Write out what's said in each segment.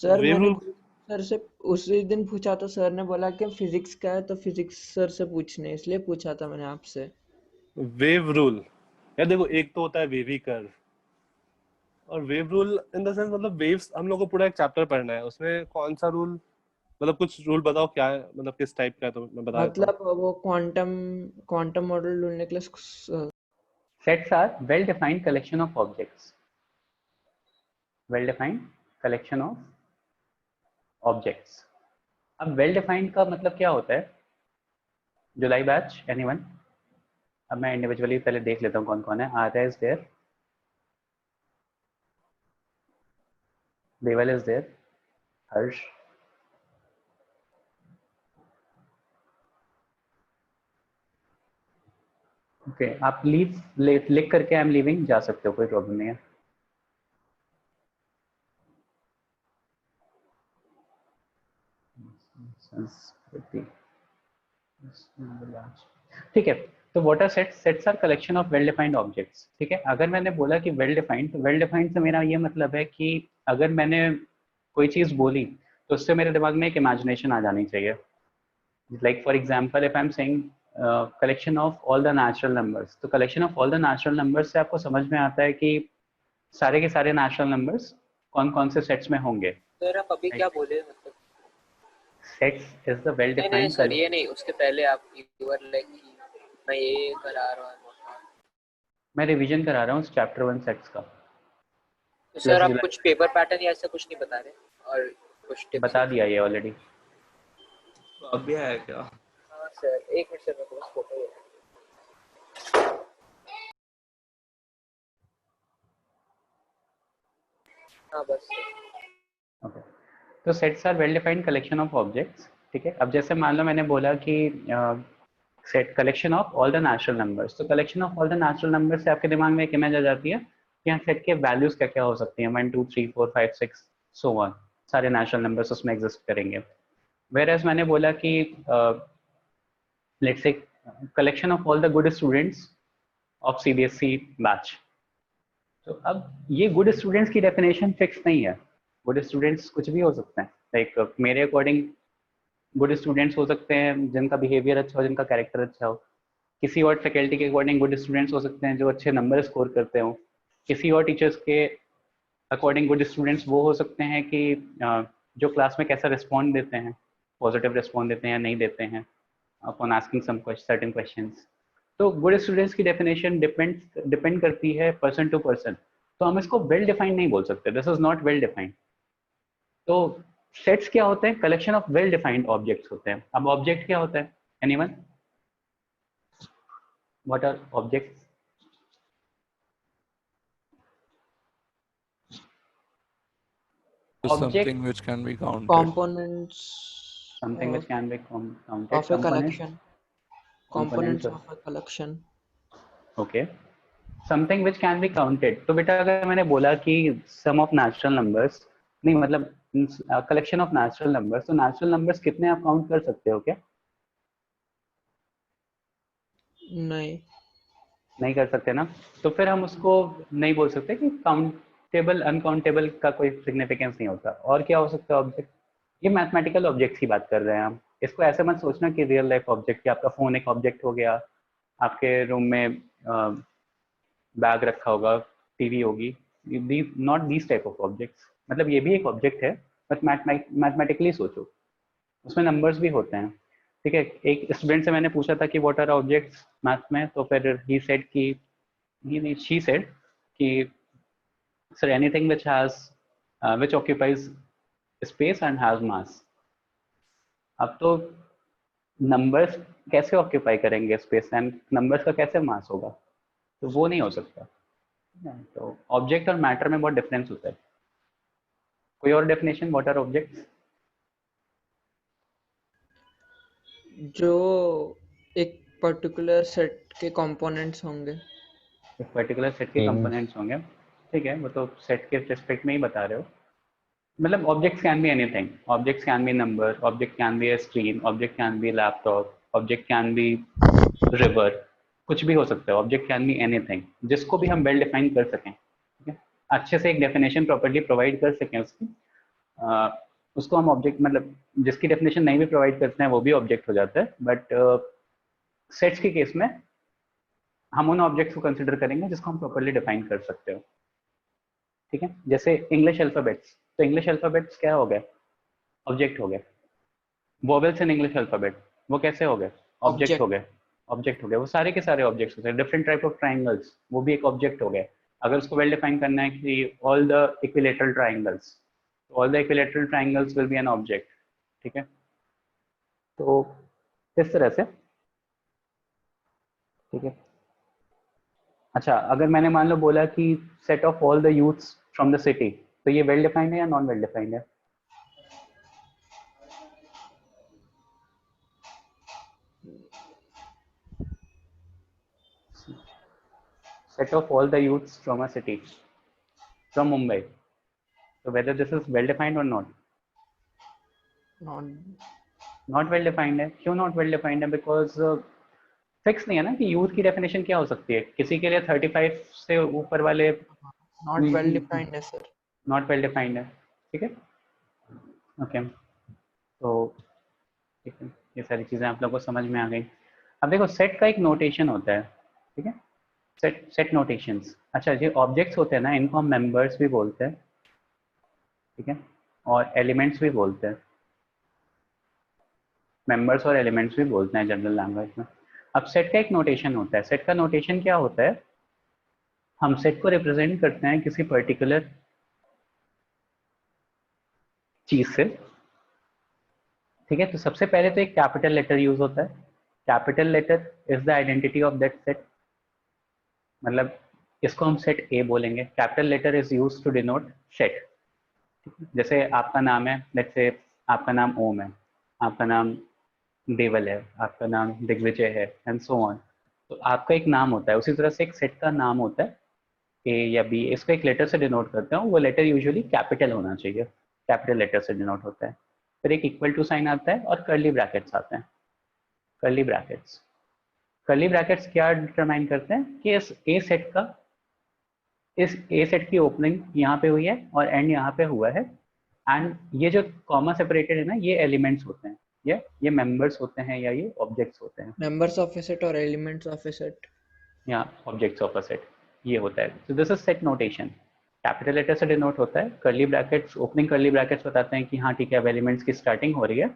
Sir wave मैंने rule. Sir से उसी दिन पूछा तो सर ने बोला कि फिजिक्स का है, तो फिजिक्स सर से पूछने, इसलिए पूछा था मैंने आपसे। वेव रूल यार देखो, एक तो होता है वेवी कर्व, और wave rule in the sense मतलब वेव्स, हम लोग को पूरा एक चैप्टर पढ़ना है, उसमें कौन सा रूल, मतलब कुछ रूल बताओ क्या है, मतलब किस टाइप का है, तो मैं बता देता हूँ। मतलब वो क्वांटम क्वांटम मॉडल ढूंढने के लिए Sets are well-defined collection of objects. Well-defined collection of objects. अब well-defined का मतलब क्या होता है? जुलाई बैच, एनीवन? अब मैं इंडिविजुअली पहले देख लेता हूँ कौन कौन है। Arya is there, Deval is there, Harsh, okay आप लीव लिख करके आई एम लीविंग जा सकते हो, कोई प्रॉब्लम नहीं है। संस्कृति, ठीक है। तो what are sets? Sets are collection of well defined objects. ठीक है, अगर मैंने बोला कि वेल डिफाइंड, तो वेल डिफाइंड से मेरा ये मतलब है कि अगर मैंने कोई चीज बोली तो उससे मेरे दिमाग में एक इमेजिनेशन आ जानी चाहिए। Like for example if I am saying collection of all the natural numbers, तो collection of all the natural numbers से आपको समझ में आता है कि सारे के सारे नेचुरल नंबर्स कौन कौन से सेट्स में होंगे। सर आप अभी क्या बोले, मतलब सेट्स इज द वेल नहीं नहीं डिफाइंड। सर, ये नहीं, उसके पहले आप यू वर लाइक मैं ये करा रहा हूँ। मैं रिवीजन करा रहा हूँ चैप्टर 1 सेट्स का। तो प्लस सर आप कुछ पेपर पैटर्न या ऐसा कुछ नहीं बता रहे, और कुछ टिप्स बता दिया ये ऑलरेडी। तो अब भी आया क्या? हाँ सर, एक मिनट सर, मेरे को बस फोटो लेना है। हाँ बस। ओके, तो sets are well defined collection of objects. ठीक है, अब जैसे मान लो मैंने बोला कि set collection of all the natural numbers, तो collection of all the natural numbers से आपके दिमाग में एक इमेज आ जाती है कि यहाँ सेट के वैल्यूज क्या क्या हो सकती हैं, 1 2 3 4 5 6 सो ऑन, सारे नेचुरल नंबर्स उसमें एग्जिस्ट करेंगे। वेयर एज मैंने बोला कि let's say collection of all the good students of CBSE batch. तो अब ये गुड स्टूडेंट्स की डेफिनेशन फिक्स नहीं है। गुड स्टूडेंट्स कुछ भी हो सकते हैं। लाइक मेरे अकॉर्डिंग गुड स्टूडेंट्स हो सकते हैं जिनका बिहेवियर अच्छा हो, जिनका कैरेक्टर अच्छा हो। किसी और फैकल्टी के अकॉर्डिंग गुड स्टूडेंट्स हो सकते हैं जो अच्छे नंबर स्कोर करते हो। किसी और टीचर्स के अकॉर्डिंग गुड स्टूडेंट्स वो हो सकते हैं कि जो क्लास में कैसा रिस्पॉन्ड देते हैं, पॉजिटिव रिस्पॉन्ड देते हैं या नहीं देते हैं upon asking some certain questions. तो गुड स्टूडेंट्स की डेफिनेशन डिपेंड करती है पर्सन टू पर्सन। तो हम इसको वेल डिफाइंड नहीं बोल सकते, this is not well defined. तो सेट्स क्या होते हैं? Collection of well defined objects होते हैं। अब ऑब्जेक्ट क्या होता है? Anyone? What are objects? Something which can be counted. components Something which can be counted. of a collection. Components Components of a collection. Okay. Something which can be counted. तो बेटा अगर मैंने बोला कि sum of natural numbers, नहीं मतलब collection of natural numbers, तो natural numbers कितने आप काउंट कर सकते हो क्या? नहीं कर सकते ना। तो फिर हम उसको नहीं बोल सकते कि काउंटेबल अनकाउंटेबल का कोई सिग्निफिकेंस नहीं होता। और क्या हो सकता है ऑब्जेक्ट? ये मैथमेटिकल ऑब्जेक्ट्स की बात कर रहे हैं हम। इसको ऐसे मत सोचना कि रियल लाइफ ऑब्जेक्ट, कि आपका फोन एक ऑब्जेक्ट हो गया, आपके रूम में बैग रखा होगा, टीवी होगी, not these type of objects. मतलब ये भी एक ऑब्जेक्ट है, बट मैथमेटिकली सोचो, उसमें नंबर्स भी होते हैं। ठीक है, एक स्टूडेंट से मैंने पूछा था कि व्हाट आर ऑब्जेक्ट्स मैथ में, तो फिर ही सेड कि शी सेड कि sir anything which has which occupies space and has मास। अब तो नंबर्स कैसे ऑक्यूपाई करेंगे स्पेस, एंड नंबर्स का कैसे मास होगा? तो वो नहीं हो सकता। तो ऑब्जेक्ट और मैटर में बहुत डिफरेंस होता है। कोई और डेफिनेशन? What are objects? जो एक पर्टिकुलर सेट के कंपोनेंट्स होंगे। एक पर्टिकुलर सेट के कंपोनेंट्स होंगे। ठीक है, वो तो सेट के रिस्पेक्ट में ही बता रहे हो। मतलब objects can be anything. Objects can be number, object can be a screen, object can be laptop, object can be river, कुछ भी हो सकता है। ऑब्जेक्ट कैन बी एनीथिंग जिसको भी हम वेल डिफाइन कर सकें। ठीक है, अच्छे से एक डेफिनेशन प्रॉपर्ली प्रोवाइड कर सकें उसकी, उसको हम ऑब्जेक्ट मतलब जिसकी डेफिनेशन नहीं भी प्रोवाइड करते हैं वो भी ऑब्जेक्ट हो जाता है, बट सेट्स के केस में हम उन ऑब्जेक्ट्स को कंसिडर करेंगे जिसको हम प्रॉपर्ली डिफाइन कर सकते हो। ठीक है, जैसे इंग्लिश अल्फाबेट्स, तो इंग्लिश अल्फाबेट्स क्या हो गए? ऑब्जेक्ट हो गए। वोवेल्स इन इंग्लिश अल्फाबेट वो कैसे हो गए? ऑब्जेक्ट हो ऑब्जेक्ट। गए। ऑब्जेक्ट हो गए, वो सारे के सारे ऑब्जेक्ट्स होते हैं। डिफरेंट टाइप ऑफ ट्राइंगल्स वो भी एक ऑब्जेक्ट हो गए। अगर उसको वेल डिफाइन करना है कि all the equilateral triangles, all the equilateral triangles will be an object. ठीक है, तो इस तरह से। ठीक है, अच्छा अगर मैंने मान लो बोला कि set of all the youths from the city, तो ये वेल डिफाइंड है या नॉन वेल डिफाइंड है? Set of all the youths from a city, from Mumbai. So whether this is well defined or not? Non. Not well defined है। क्यों not well defined है? Because fix नहीं है ना कि यूथ की definition क्या हो सकती है। किसी के लिए 35 से ऊपर वाले नॉट वेल डिफाइंड है सर। नॉट वेल डिफाइंड है। ठीक है, ओके, तो ठीक है, ये सारी चीज़ें आप लोगों को समझ में आ गई। अब देखो सेट का एक नोटेशन होता है। ठीक है, सेट नोटेशंस। अच्छा ये ऑब्जेक्ट्स होते हैं ना, इनको हम मेंबर्स भी बोलते हैं। ठीक है, और एलिमेंट्स भी बोलते हैं। मेंबर्स और एलिमेंट्स भी बोलते हैं जनरल लैंग्वेज में। अब सेट का एक नोटेशन होता है। सेट का नोटेशन क्या होता है? हम सेट को रिप्रेजेंट करते हैं किसी पर्टिकुलर चीज से। ठीक है, तो सबसे पहले तो एक कैपिटल लेटर यूज होता है। Capital letter is the identity of that set. मतलब इसको हम सेट ए बोलेंगे। Capital letter is use to denote set. जैसे आपका नाम है, लेट्स से आपका नाम ओम है, आपका नाम देवल है, आपका नाम दिग्विजय है, एंड सो ऑन। तो आपका एक नाम होता है, उसी तरह से एक सेट का नाम होता है ए या बी। इसको एक लेटर से डिनोट करते हैं, वो लेटर यूजुअली कैपिटल होना चाहिए, कैपिटल लेटर से डिनोट होता है। फिर एक इक्वल टू साइन आता है और कर्ली ब्रैकेट्स आते हैं। कर्ली ब्रैकेट्स, कर्ली ब्रैकेट्स क्या डिटरमाइन करते हैं कि इस ए सेट का, इस ए सेट की ओपनिंग यहाँ पे हुई है और एंड यहाँ पे हुआ है। एंड ये जो कॉमा सेपरेटेड है ना, ये एलिमेंट्स होते हैं, ये मेंबर्स होते हैं या ये ऑब्जेक्ट्स होते हैं, मेंबर्स ऑफ ए सेट और एलिमेंट्स ऑफ ए सेट। या ऑब्जेक्ट्स ऑफ अ सेट, ये होता है। तो this is set notation. Capital letter से डिनोट होता है। Curly brackets, opening curly brackets बताते हैं कि हाँ ठीक है अब एलिमेंट्स की स्टार्टिंग हो रही है,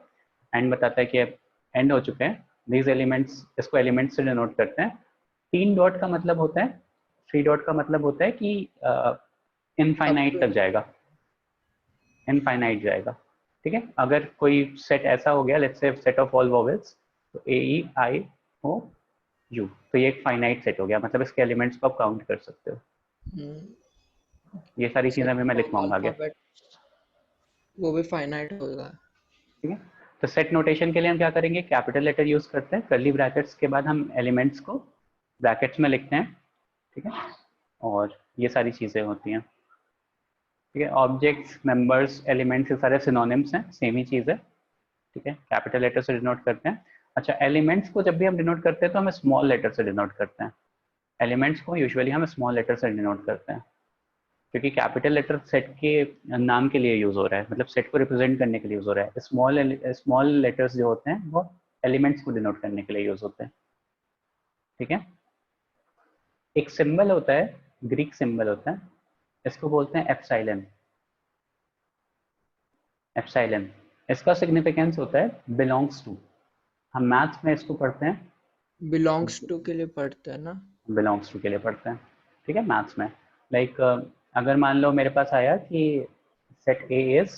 एंड बताता है कि अब एंड हो चुके हैं दीज एलिमेंट्स। इसको एलिमेंट्स से डिनोट करते हैं। 3 डॉट का मतलब होता है, 3 डॉट का मतलब होता है कि इनफाइनाइट तक जाएगा, इनफाइनाइट जाएगा। ठीक है, अगर कोई सेट ऐसा हो गया, let's say set of all vowels, तो ए ई आई ओ यू, तो ये एक फाइनाइट सेट हो गया, मतलब इसके एलिमेंट्स को आप काउंट कर सकते हो। ये सारी चीजें भी मैं लिखवाऊंगा आगे। अल्फाबेट वो भी फाइनाइट होगा। ठीक है, तो सेट नोटेशन के लिए हम क्या करेंगे? कैपिटल लेटर यूज करते हैं, कर्ली ब्रैकेट्स के बाद हम एलिमेंट्स को ब्रैकेट्स में लिखते हैं। ठीक है, और ये सारी चीजें होती हैं। ठीक है, ऑब्जेक्ट्स, मेंबर्स, एलिमेंट्स, ये सारे सिनोनिम्स हैं, सेम ही चीज है। ठीक है, कैपिटल लेटर से डिनोट करते हैं। अच्छा, एलिमेंट्स को जब भी हम डिनोट करते हैं तो हम स्मॉल लेटर से डिनोट करते हैं। एलिमेंट्स को यूजुअली हम स्मॉल लेटर से डिनोट करते हैं, क्योंकि कैपिटल लेटर सेट के नाम के लिए यूज हो रहा है, मतलब सेट को रिप्रेजेंट करने के लिए यूज हो रहा है। स्मॉल लेटर्स जो होते हैं वो एलिमेंट्स को डिनोट करने के लिए यूज होते हैं। ठीक है, एक सिंबल होता है, ग्रीक सिंबल होता है, इसको बोलते हैं एप्सिलॉन। एप्सिलॉन, इसका सिग्निफिकेंस होता है बिलोंग्स टू। हम मैथ्स में इसको पढ़ते हैं, बिलोंग्स टू के लिए पढ़ते हैं ना। बिलोंग्स टू के लिए पढ़ते हैं। ठीक है, मैथ्स में लाइक अगर मान लो मेरे पास आया कि set A is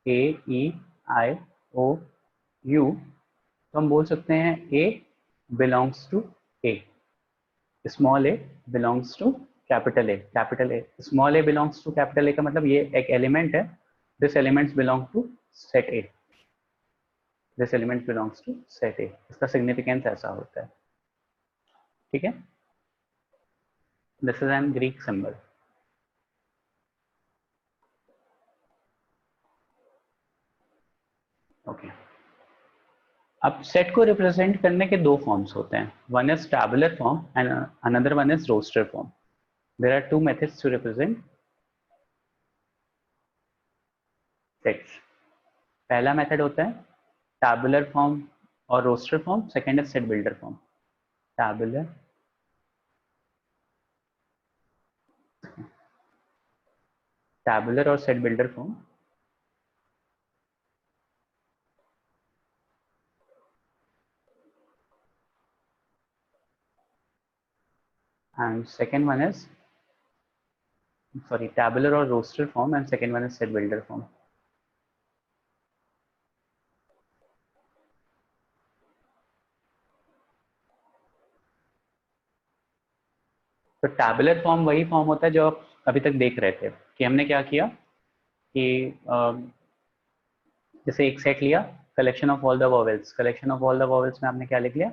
A E I O U, तो हम बोल सकते हैं A belongs to A, small A belongs to capital A. Capital A, small A belongs to capital A का मतलब ये एक एलिमेंट है, this elements belong to set A, this element belongs to set A. इसका significance ऐसा होता है। ठीक है, this is an Greek symbol. Okay, अब सेट को रिप्रेजेंट करने के 2 फॉर्म्स होते हैं, one is tabular form and another one is roster form. There are 2 methods to represent sets. पहला मेथड होता है टैबुलर फॉर्म और रोस्टर फॉर्म, सेकंड है सेट बिल्डर फॉर्म। टैबुलर और set builder form. And second one is, sorry, tabular or roster form, and second one is set builder form. तो tabular form वही form होता है जो आप अभी तक देख रहे थे कि हमने क्या किया कि जैसे एक सेट लिया, collection of all the vowels, collection of all the vowels में आपने क्या लिख लिया,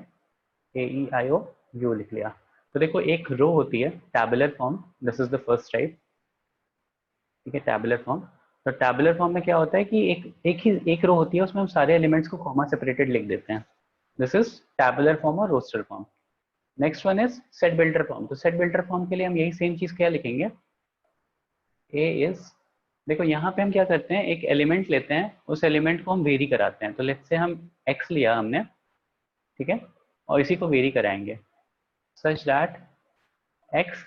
ए ई आई ओ यू लिख लिया। तो देखो एक रो होती है tabular form, this is the first type, ठीक है, टैबुलर फॉर्म। तो टैबुलर फॉर्म में क्या होता है कि एक रो होती है, उसमें हम सारे एलिमेंट्स को कॉमा सेपरेटेड लिख देते हैं, दिस इज टैबुलर फॉर्म और roster form. Next one is set builder form. तो सेट बिल्डर फॉर्म के लिए हम यही सेम चीज क्या लिखेंगे, ए इज, देखो यहाँ पे हम क्या करते हैं, एक एलिमेंट लेते हैं, उस एलिमेंट को हम वेरी कराते हैं। तो लेट्स से हम एक्स लिया हमने, ठीक है, और इसी को वेरी कराएंगे such that x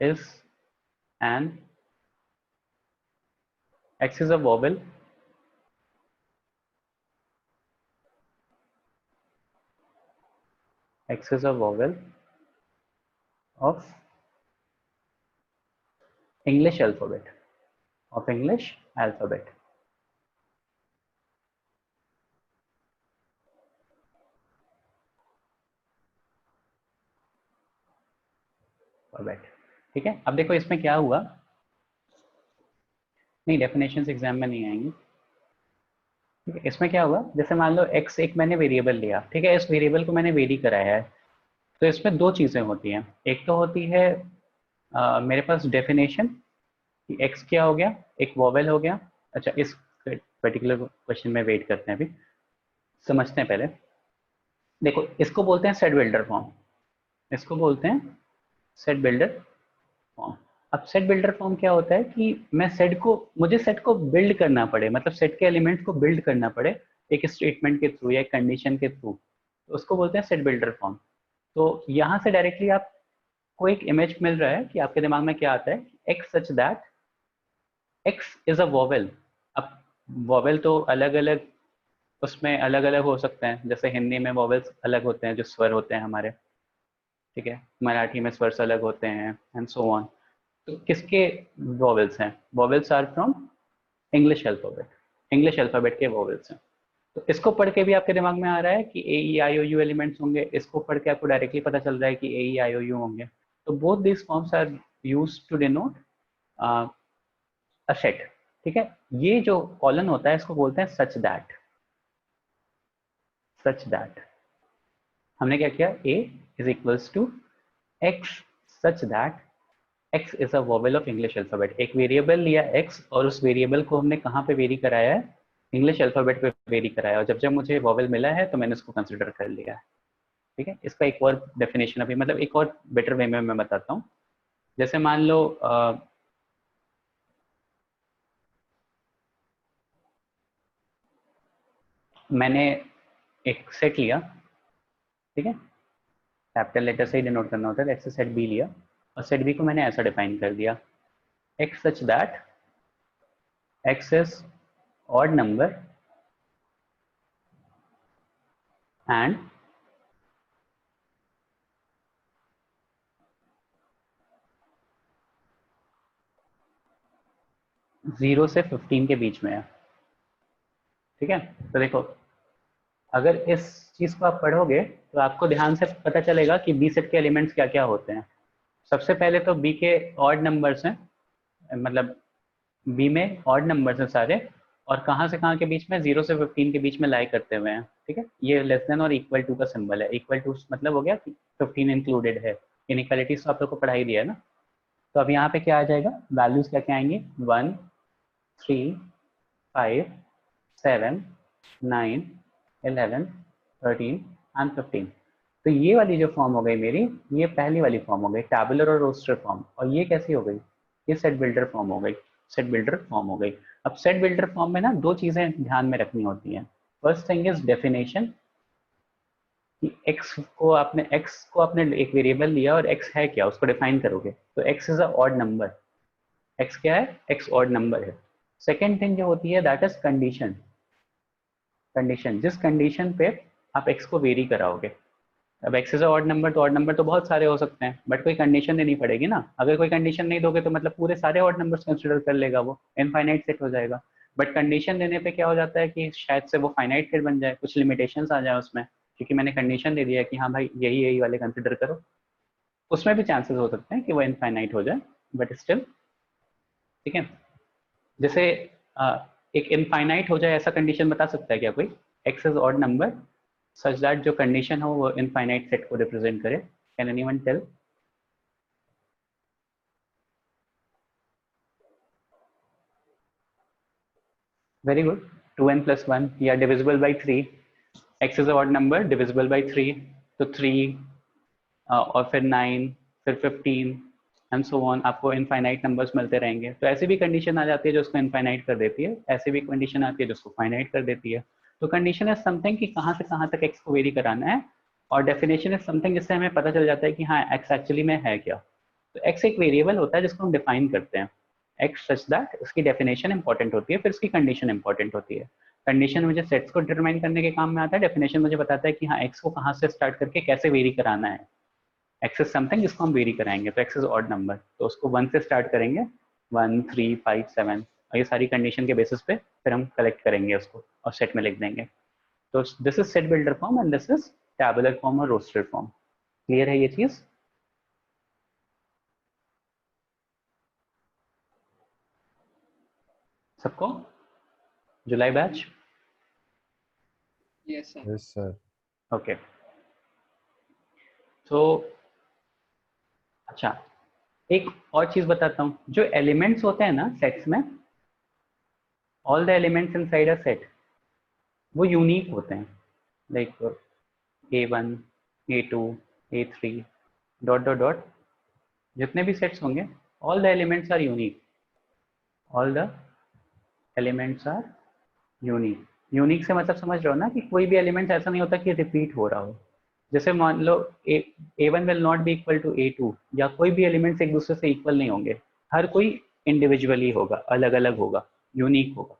is an, x is a vowel, x is a vowel of English alphabet, of English alphabet. ठीक है, अब देखो इसमें क्या हुआ, नहीं डेफिनेशंस एग्जाम में नहीं आएंगी, ठीक है। इसमें क्या हुआ, जैसे मान लो x एक मैंने वेरिएबल लिया, ठीक है, इस वेरिएबल को मैंने वेरी कराया है। तो इसमें दो चीजें होती हैं, एक तो होती है मेरे पास डेफिनेशन कि x क्या हो गया, एक वॉवेल हो गया। अच्छा, इस पर्टिकुलर क्वेश्चन में वेट करते हैं, अभी समझते हैं पहले। देखो इसको बोलते हैं सेट बिल्डर फॉर्म, इसको बोलते हैं सेट बिल्डर फॉर्म। अब सेट बिल्डर फॉर्म क्या होता है कि मुझे सेट को बिल्ड करना पड़े, मतलब सेट के एलिमेंट्स को बिल्ड करना पड़े एक स्टेटमेंट के थ्रू या एक कंडीशन के थ्रू, तो उसको बोलते हैं सेट बिल्डर फॉर्म। तो यहाँ से डायरेक्टली आपको एक इमेज मिल रहा है कि आपके दिमाग में क्या आता है, x such that x is a vowel. अब वॉवेल तो अलग अलग, उसमें अलग अलग हो सकते हैं, जैसे हिंदी में वॉवेल्स अलग होते हैं जो स्वर होते हैं हमारे, ठीक है, मराठी में स्वर अलग होते हैं एंड सो ऑन। तो किसके वॉवेल्स हैं, vowels are from English alphabet, English alphabet के वॉवेल्स हैं। तो इसको पढ़ के भी आपके दिमाग में आ रहा है कि ए E I O you elements होंगे, इसको पढ़ के आपको डायरेक्टली पता चल रहा है कि ए ई आई ओ यू होंगे। तो both this forms are used to denote a set, ठीक है। ये जो कॉलन होता है इसको बोलते हैं सच दैट, सच दैट। हमने क्या किया, a is equals to x such that x is a vowel of English alphabet. एक वेरिएबल लिया x और उस वेरिएबल को हमने कहाँ पे वेरी कराया है, इंग्लिश अल्फाबेट पे वेरी कराया, और जब जब मुझे वॉवेल मिला है तो मैंने उसको कंसिडर कर लिया है, ठीक है। इसका एक और डेफिनेशन अभी, मतलब एक और बेटर वे में मैं बताता हूँ। जैसे मान लो मैंने एक सेट लिया, ठीक है, कैपिटल लेटर से ही डिनोट करना होता है, जैसे सेट बी लिया, और सेट बी को मैंने ऐसा डिफाइन कर दिया, x such that x is odd number and zero से 15 के बीच में है, ठीक है। तो देखो अगर इस चीज को आप पढ़ोगे तो आपको ध्यान से पता चलेगा कि बी सेट के एलिमेंट्स क्या क्या होते हैं। सबसे पहले तो बी के ऑड नंबर्स हैं, मतलब बी में ऑड नंबर्स हैं सारे, और कहाँ से कहाँ के बीच में, 0 से 15 के बीच में लाई करते हुए हैं, ठीक है। ये लेस देन और इक्वल टू का सिंबल है, इक्वल टू मतलब हो गया कि 15 इंक्लूडेड है। इनइक्वालिटीज तो आप लोग को पढ़ाई दिया है ना। तो अब यहाँ पे क्या आ जाएगा, वैल्यूज क्या क्या आएंगे, 1 3 5 7 9 11 13 एंड 15। तो ये वाली जो फॉर्म हो गई मेरी, ये पहली वाली फॉर्म हो गई टैबुलर और रोस्टर फॉर्म। और ये कैसी हो गई, ये सेट बिल्डर फॉर्म हो गई, सेट बिल्डर फॉर्म हो गई। अब सेट बिल्डर फॉर्म में ना दो चीजें ध्यान में रखनी होती हैं। फर्स्ट थिंग इज डेफिनेशन, कि x को आपने एक वेरिएबल लिया और x है क्या उसको डिफाइन करोगे, तो x is a odd number. x क्या है? x ऑड नंबर है। सेकेंड थिंग जो होती है दैट इज कंडीशन। कंडीशन, जिस कंडीशन पे आप x को वेरी कराओगे। अब x इज ऑड नंबर, तो ऑड नंबर तो बहुत सारे हो सकते हैं, बट कोई कंडीशन देनी पड़ेगी ना। अगर कोई कंडीशन नहीं दोगे तो मतलब पूरे सारे ऑड नंबर्स कंसिडर कर लेगा, वो इनफाइनाइट सेट हो जाएगा। बट कंडीशन देने पे क्या हो जाता है कि शायद से वो फाइनाइट सेट बन जाए, कुछ लिमिटेशंस आ जाए उसमें, क्योंकि मैंने कंडीशन दे दिया कि हाँ भाई यही यही वाले कंसिडर करो। उसमें भी चांसेस हो सकते हैं कि वो इनफाइनाइट हो जाए, बट स्टिल ठीक है। जैसे एक इनफाइनाइट हो जाए ऐसा कंडीशन बता सकता है क्या कोई? X is odd number such that जो कंडीशन हो वो इनफाइनाइट सेट को रिप्रेजेंट करे। Can anyone tell? Very good. 2n plus 1 या divisible by 3। X is odd number divisible by 3, तो 3 और फिर 9 फिर 15 एंड सो ऑन, आपको इनफाइनाइट नंबर्स मिलते रहेंगे। तो ऐसी भी कंडीशन आ जाती है जो उसको इनफाइनाइट कर देती है, ऐसी भी कंडीशन आती है जो उसको फाइनाइट कर देती है। तो कंडीशन इज समथिंग कि कहाँ से कहाँ तक एक्स को वेरी कराना है, और डेफिनेशन इज समथिंग जिससे हमें पता चल जाता है कि हाँ एक्स एक्चुअली में है क्या। तो एक्स एक वेरिएबल होता है जिसको हम डिफाइन करते हैं, एक्स सच दैट इसकी डेफिनेशन इंपॉर्टेंट होती है, फिर इसकी कंडीशन इंपॉर्टेंट होती है। कंडीशन मुझे सेट्स को डिटरमाइन करने के काम में आता है, डेफिनेशन मुझे बताता है कि हाँ एक्स को कहाँ से स्टार्ट करके कैसे वेरी कराना है। एक्स इज समथिंग जिसको हम वेरी कराएंगे, तो एक्स इज ऑड नंबर, तो उसको 1 से स्टार्ट करेंगे, 1 3 5 7, और ये सारी कंडीशन के बेसिस पे फिर हम कलेक्ट करेंगे उसको और सेट में लिख देंगे। तो this is set builder form and this is tabular form और रोस्टेड फॉर्म। क्लियर है ये चीज? सबको? जुलाई batch? Yes, sir. Yes, sir. Okay. तो अच्छा, एक और चीज बताता हूँ, जो एलिमेंट्स होते हैं ना सेट्स में, all the elements inside a set वो यूनिक होते हैं। Like A1 A2 A3 dot dot dot, जितने भी सेट्स होंगे, all the elements are unique. All the elements are unique. Unique से मतलब समझ रहे हो ना कि कोई भी एलिमेंट ऐसा नहीं होता कि रिपीट हो रहा हो। जैसे मान लो A1 will not be equal to A2, या कोई भी एलिमेंट्स एक दूसरे से इक्वल नहीं होंगे, हर कोई इंडिविजुअली होगा, अलग अलग होगा, यूनिक होगा।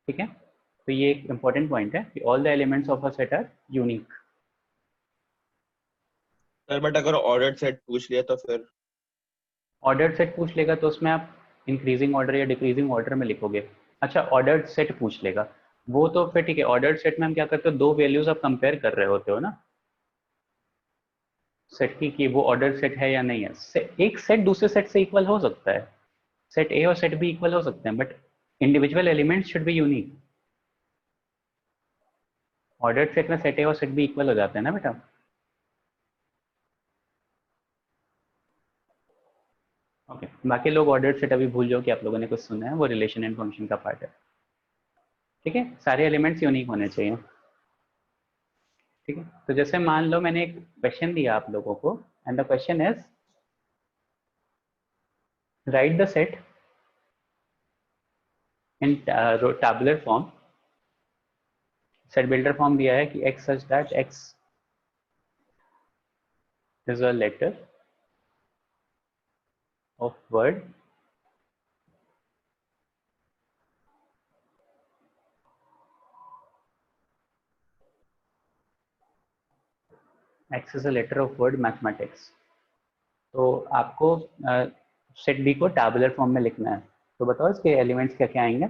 ठीक है, तो ये एक इंपॉर्टेंट पॉइंट है कि all the elements of a set are unique. Sir but अगर ऑर्डर्ड सेट पूछ लिया तो फिर? ऑर्डर्ड सेट पूछ लेगा तो उसमें आप इंक्रीजिंग ऑर्डर या डिक्रीजिंग ऑर्डर में लिखोगे। अच्छा, ऑर्डर्ड सेट पूछ लेगा, वो तो फिर ठीक है। ऑर्डर्ड सेट में हम क्या करते हो, दो वैल्यूज आप कंपेयर कर रहे होते हो ना सेट की, कि वो ऑर्डर सेट है या नहीं है। एक सेट दूसरे सेट से इक्वल हो सकता है, सेट ए और सेट बी इक्वल हो सकते हैं, but individual elements should be unique. Ordered set में सेट ए और सेट बी इक्वल हो जाते हैं ना बेटा। ओके, बाकी लोग ऑर्डर्ड सेट अभी भूल जाओ कि आप लोगों ने कुछ सुना है, वो रिलेशन एंड फंक्शन का पार्ट है। ठीक है, सारे एलिमेंट्स यूनिक होने चाहिए। ठीक है, तो जैसे मान लो मैंने एक क्वेश्चन दिया आप लोगों को, and the question is write the set in tabular form. Set builder form दिया है कि x such that x is a letter of word x is a letter of word mathematics. तो आपको सेट बी को tabular form में लिखना है। तो बताओ इसके एलिमेंट्स क्या क्या आएंगे?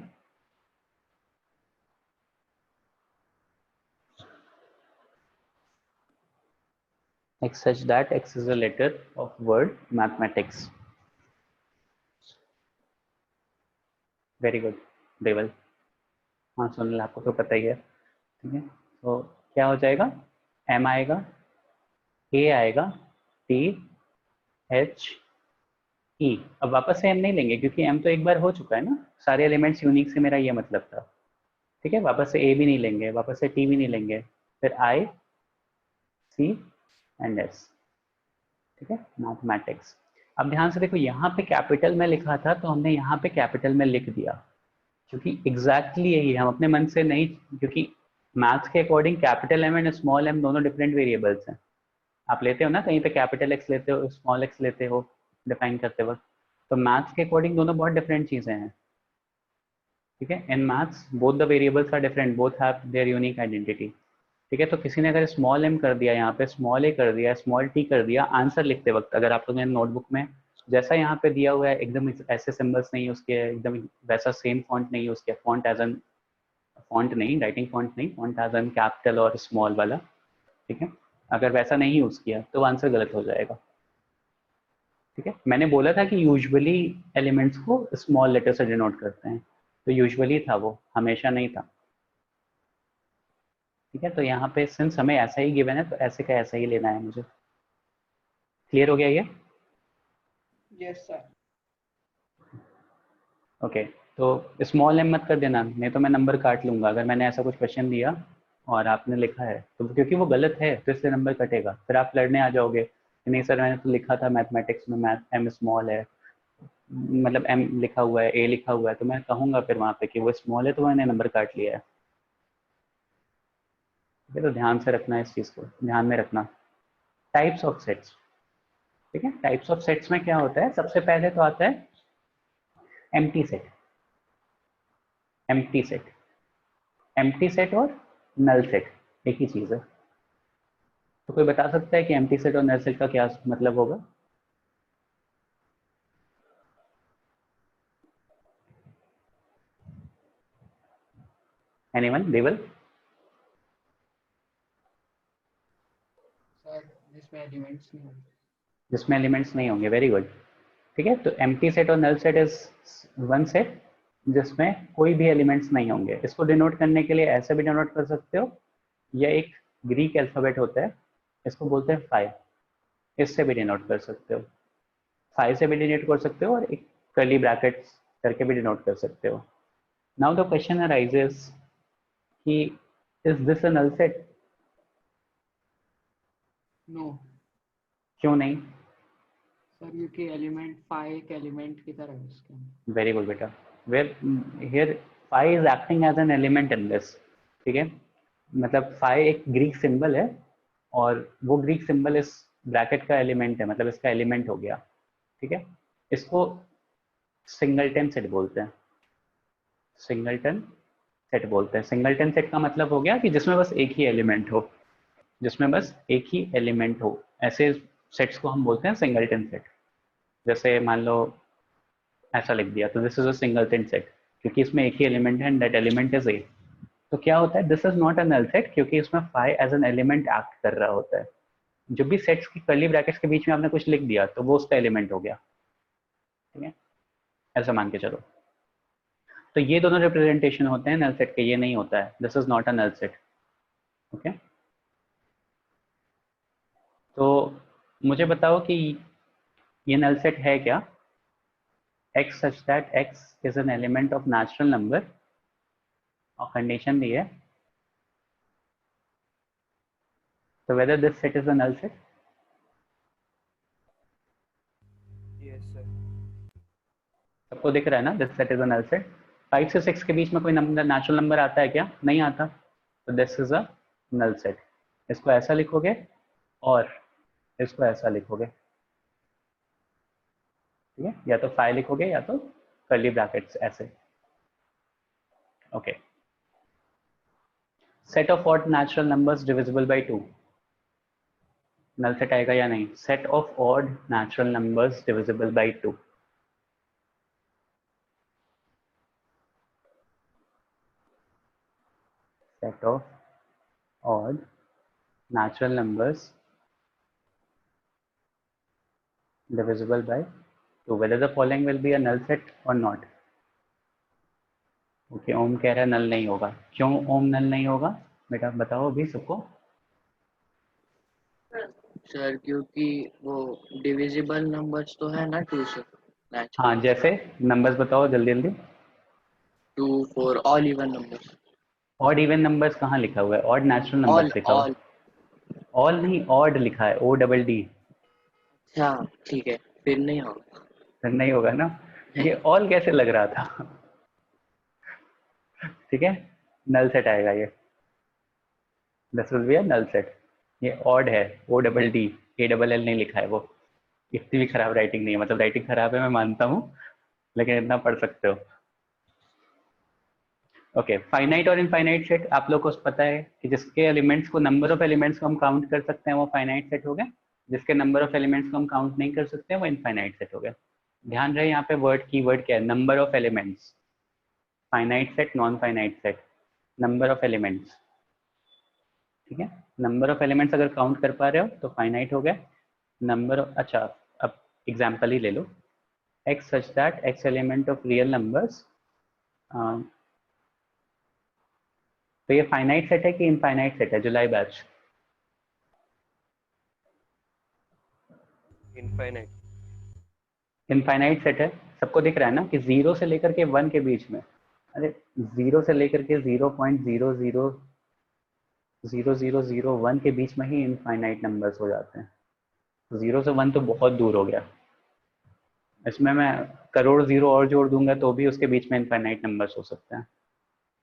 x such that x is a letter of word mathematics. Very good Deval. हाँ सुनील, आपको तो पता ही है। ठीक है, तो क्या हो जाएगा, m आएगा, a आएगा, t h e। अब वापस से m नहीं लेंगे क्योंकि m तो एक बार हो चुका है ना, सारे एलिमेंट्स यूनिक से मेरा ये मतलब था। ठीक है, वापस से a भी नहीं लेंगे, वापस से t भी नहीं लेंगे, फिर i c एंड s। ठीक है, मैथमेटिक्स। अब ध्यान से देखो, यहाँ पे कैपिटल में लिखा था तो हमने यहाँ पे कैपिटल में लिख दिया। क्योंकि एग्जैक्टली यही है, हम अपने मन से नहीं, क्योंकि मैथ्स के according capital M and small M दोनों डिफरेंट वेरिएबल्स हैं। आप लेते हो ना कहीं पे कैपिटल एक्स लेते हो, स्मॉल एक्स लेते हो डिफाइन करते वक्त, तो मैथ्स के अकॉर्डिंग दोनों बहुत डिफरेंट चीजें हैं। ठीक है, in maths both the variables are different, both have their unique identity. ठीक है, तो किसी ने अगर स्मॉल एम कर दिया, यहाँ पे स्मॉल ए कर दिया, स्मॉल टी कर दिया, आंसर लिखते वक्त अगर आप लोगों ने नोटबुक में जैसा यहाँ पे दिया हुआ है एकदम ऐसे सिंबल्स नहीं यूज किए, एकदम वैसा सेम फॉन्ट नहीं यूज किया, फॉन्ट एज एन फॉन्ट नहीं, राइटिंग फॉन्ट नहीं, फॉन्ट एज एन कैपिटल और स्मॉल वाला। ठीक है, अगर वैसा नहीं यूज किया तो आंसर गलत हो जाएगा। ठीक है, मैंने बोला था कि यूजुअली एलिमेंट्स को स्मॉल लेटर से डिनोट करते हैं, तो यूजुअली था वो, हमेशा नहीं था। ठीक है, तो यहाँ पे सिंस हमें ऐसा ही गिवन है तो ऐसे का ऐसा ही लेना है मुझे। क्लियर हो गया ये? Yes sir. ओके, तो स्मॉल एम मत कर देना, नहीं तो मैं नंबर काट लूंगा। अगर मैंने ऐसा कुछ क्वेश्चन दिया और आपने लिखा है तो क्योंकि वो गलत है तो इससे नंबर कटेगा, फिर आप लड़ने आ जाओगे कि नहीं सर मैंने तो लिखा था मैथमेटिक्स में मैथ एम स्मॉल है, मतलब एम लिखा हुआ है, ए लिखा हुआ है, तो मैं कहूँगा फिर वहाँ पे कि वो स्मॉल है तो मैंने नंबर काट लिया है। ठीक है, तो ध्यान से रखना, इस चीज़ को ध्यान में रखना। Types of sets. ठीक है, टाइप्स ऑफ सेट्स में क्या होता है, सबसे पहले तो आता है empty set. Empty set, empty set और नल सेट एक ही चीज़ है। तो कोई बता सकता है कि एम्प्टी सेट और नल सेट का क्या मतलब होगा? एनीवन? देवल? सर जिसमें एलिमेंट्स नहीं होंगे। जिसमें एलिमेंट्स नहीं होंगे, वेरी गुड। ठीक है, तो एम्प्टी सेट और null set is one set जिसमें कोई भी एलिमेंट्स नहीं होंगे। इसको डिनोट करने के लिए ऐसे भी डिनोट कर सकते हो, या एक ग्रीक अल्फाबेट होता है, इसको बोलते हैं फाई, इससे भी डिनोट कर सकते हो। फाई से भी डिनोट कर सकते हो और एक कर्ली ब्रैकेट्स करके भी डिनोट कर सकते हो। नाउ द क्वेश्चन अराइजेस कि is this a null set? No क्यों नहीं? सर, क्योंकि एलिमेंट फाई एक एलिमेंट की तरह है उसके अंदर। वेरी गुड बेटा, where here phi is acting as an element in this. ठीक है, मतलब फाई एक ग्रीक सिंबल है और वो ग्रीक सिंबल इस ब्रैकेट का एलिमेंट है, मतलब इसका एलिमेंट हो गया। ठीक है, इसको सिंगलटन सेट बोलते हैं, सिंगलटन सेट बोलते हैं। सिंगलटन सेट का मतलब हो गया कि जिसमें बस एक ही एलिमेंट हो, जिसमें बस एक ही एलिमेंट हो, ऐसे सेट्स को हम बोलते हैं सिंगलटन सेट। जैसे मान लो ऐसा लिख दिया तो this is a singleton set, क्योंकि इसमें एक ही एलिमेंट है and that element is A. तो क्या होता है, this is not a null set, क्योंकि इसमें phi as an element act कर रहा होता है। जब भी सेट्स की कर्ली ब्रैकेट्स के बीच में आपने कुछ लिख दिया तो वो उसका एलिमेंट हो गया। ठीक है, ऐसा मान के चलो। तो ये दोनों रिप्रेजेंटेशन होते हैं नल सेट के, ये नहीं होता है, this is not a null set. Okay, तो मुझे बताओ कि ये नल सेट है क्या? x such that x is an element of natural number, और कंडीशन दी है, तो whether this set is a null set? Yes sir. सबको दिख रहा है ना, this set is a null set. 5 से 6 के बीच में कोई नंबर नेचुरल नंबर आता है क्या? नहीं आता, तो this is a null set. इसको ऐसा लिखोगे और इसको ऐसा लिखोगे। ठीक है, या तो 5 लिखोगे या तो कर्ली ब्रैकेट्स ऐसे। Okay, set of odd natural numbers divisible by 2, null set आएगा या नहीं? Set of odd natural numbers divisible by 2। set of odd natural numbers divisible by 2, whether the following will be a null set or not. Okay, Om कह रहा है नल नहीं होगा। क्यों ओम नल नहीं होगा बेटा, बताओ अभी सबको। सर क्योंकि वो डिविजिबल नंबर्स तो है ना 2 से हाँ, नेचुरल, जैसे नंबर्स बताओ जल्दी जल्दी। 2 4 all even numbers. Odd even numbers कहाँ लिखा हुआ है? ऑड नेचुरल ऑल नंबर्स लिखा हुआ ऑल है। ऑल नहीं, ऑड लिखा है, ओ डबल डी। अच्छा ठीक है, फिर नहीं होगा। नहीं होगा ना, ये ऑल कैसे लग रहा था? ठीक है, नल सेट आएगा ये, this will be a null set. ये ऑड है, O double D, A double L नहीं लिखा है वो, इतनी भी खराब राइटिंग नहीं है, मतलब राइटिंग खराब है मैं मानता हूँ, लेकिन इतना पढ़ सकते हो। ओके, फाइनाइट और इनफाइनाइट सेट आप लोग को पता है कि जिसके एलिमेंट्स को, नंबर ऑफ एलिमेंट्स को हम काउंट कर सकते हैं वो फाइनाइट सेट हो गया, जिसके नंबर ऑफ एलिमेंट्स को हम काउंट नहीं कर सकते वो इनफाइनाइट सेट हो गया। ध्यान रहे यहाँ पे वर्ड की वर्ड क्या है, number of elements, finite set, non finite set, number of elements, ठीक है। नंबर ऑफ एलिमेंट्स अगर काउंट कर पा रहे हो तो फाइनाइट हो गया। नंबर, अच्छा अब एग्जाम्पल ही ले लो, x such that x element of real numbers, तो ये फाइनाइट सेट है कि इनफाइनाइट सेट है जुलाई बैच? इनफाइनाइट। इनफाइनाइट सेट है, सबको दिख रहा है ना कि 0 से लेकर के 1 के बीच में, अरे 0 से लेकर के 0.000001 के बीच में ही इनफाइनाइट नंबर्स हो जाते हैं। 0 से 1 तो बहुत दूर हो गया, इसमें मैं करोड़ जीरो और जोड़ दूंगा तो भी उसके बीच में इनफाइनाइट नंबर्स हो सकते हैं।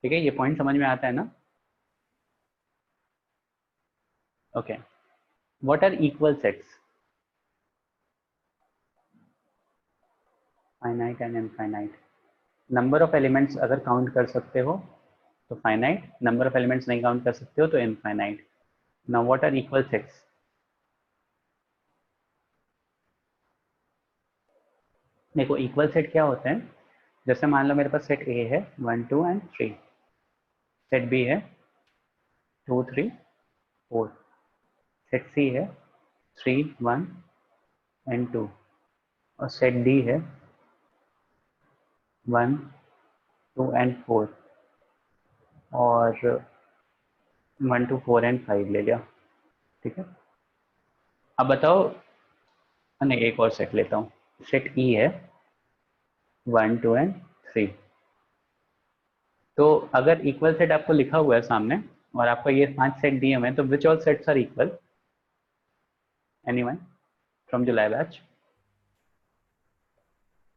ठीक है, ये पॉइंट समझ में आता है ना? Okay, what are equal sets? Finite and infinite. Number of elements अगर काउंट कर सकते हो तो फाइनाइट, नंबर ऑफ एलिमेंट्स नहीं काउंट कर सकते हो तो infinite. Now what are equal sets? देखो इक्वल सेट क्या होते हैं, जैसे मान लो मेरे पास सेट ए है 1 2 एंड 3, सेट बी है 2 3 4, सेट सी है 3 1 एंड 2, और सेट डी है 1 2 एंड 4, और 1 2 4 एंड 5 ले लिया। ठीक है, अब बताओ, नहीं एक और सेट लेता हूँ, सेट ई है 1 2 एंड 3। तो अगर इक्वल सेट आपको लिखा हुआ है सामने और आपको ये 5 सेट दिए हुए हैं, तो which all sets are equal? Anyone from July batch?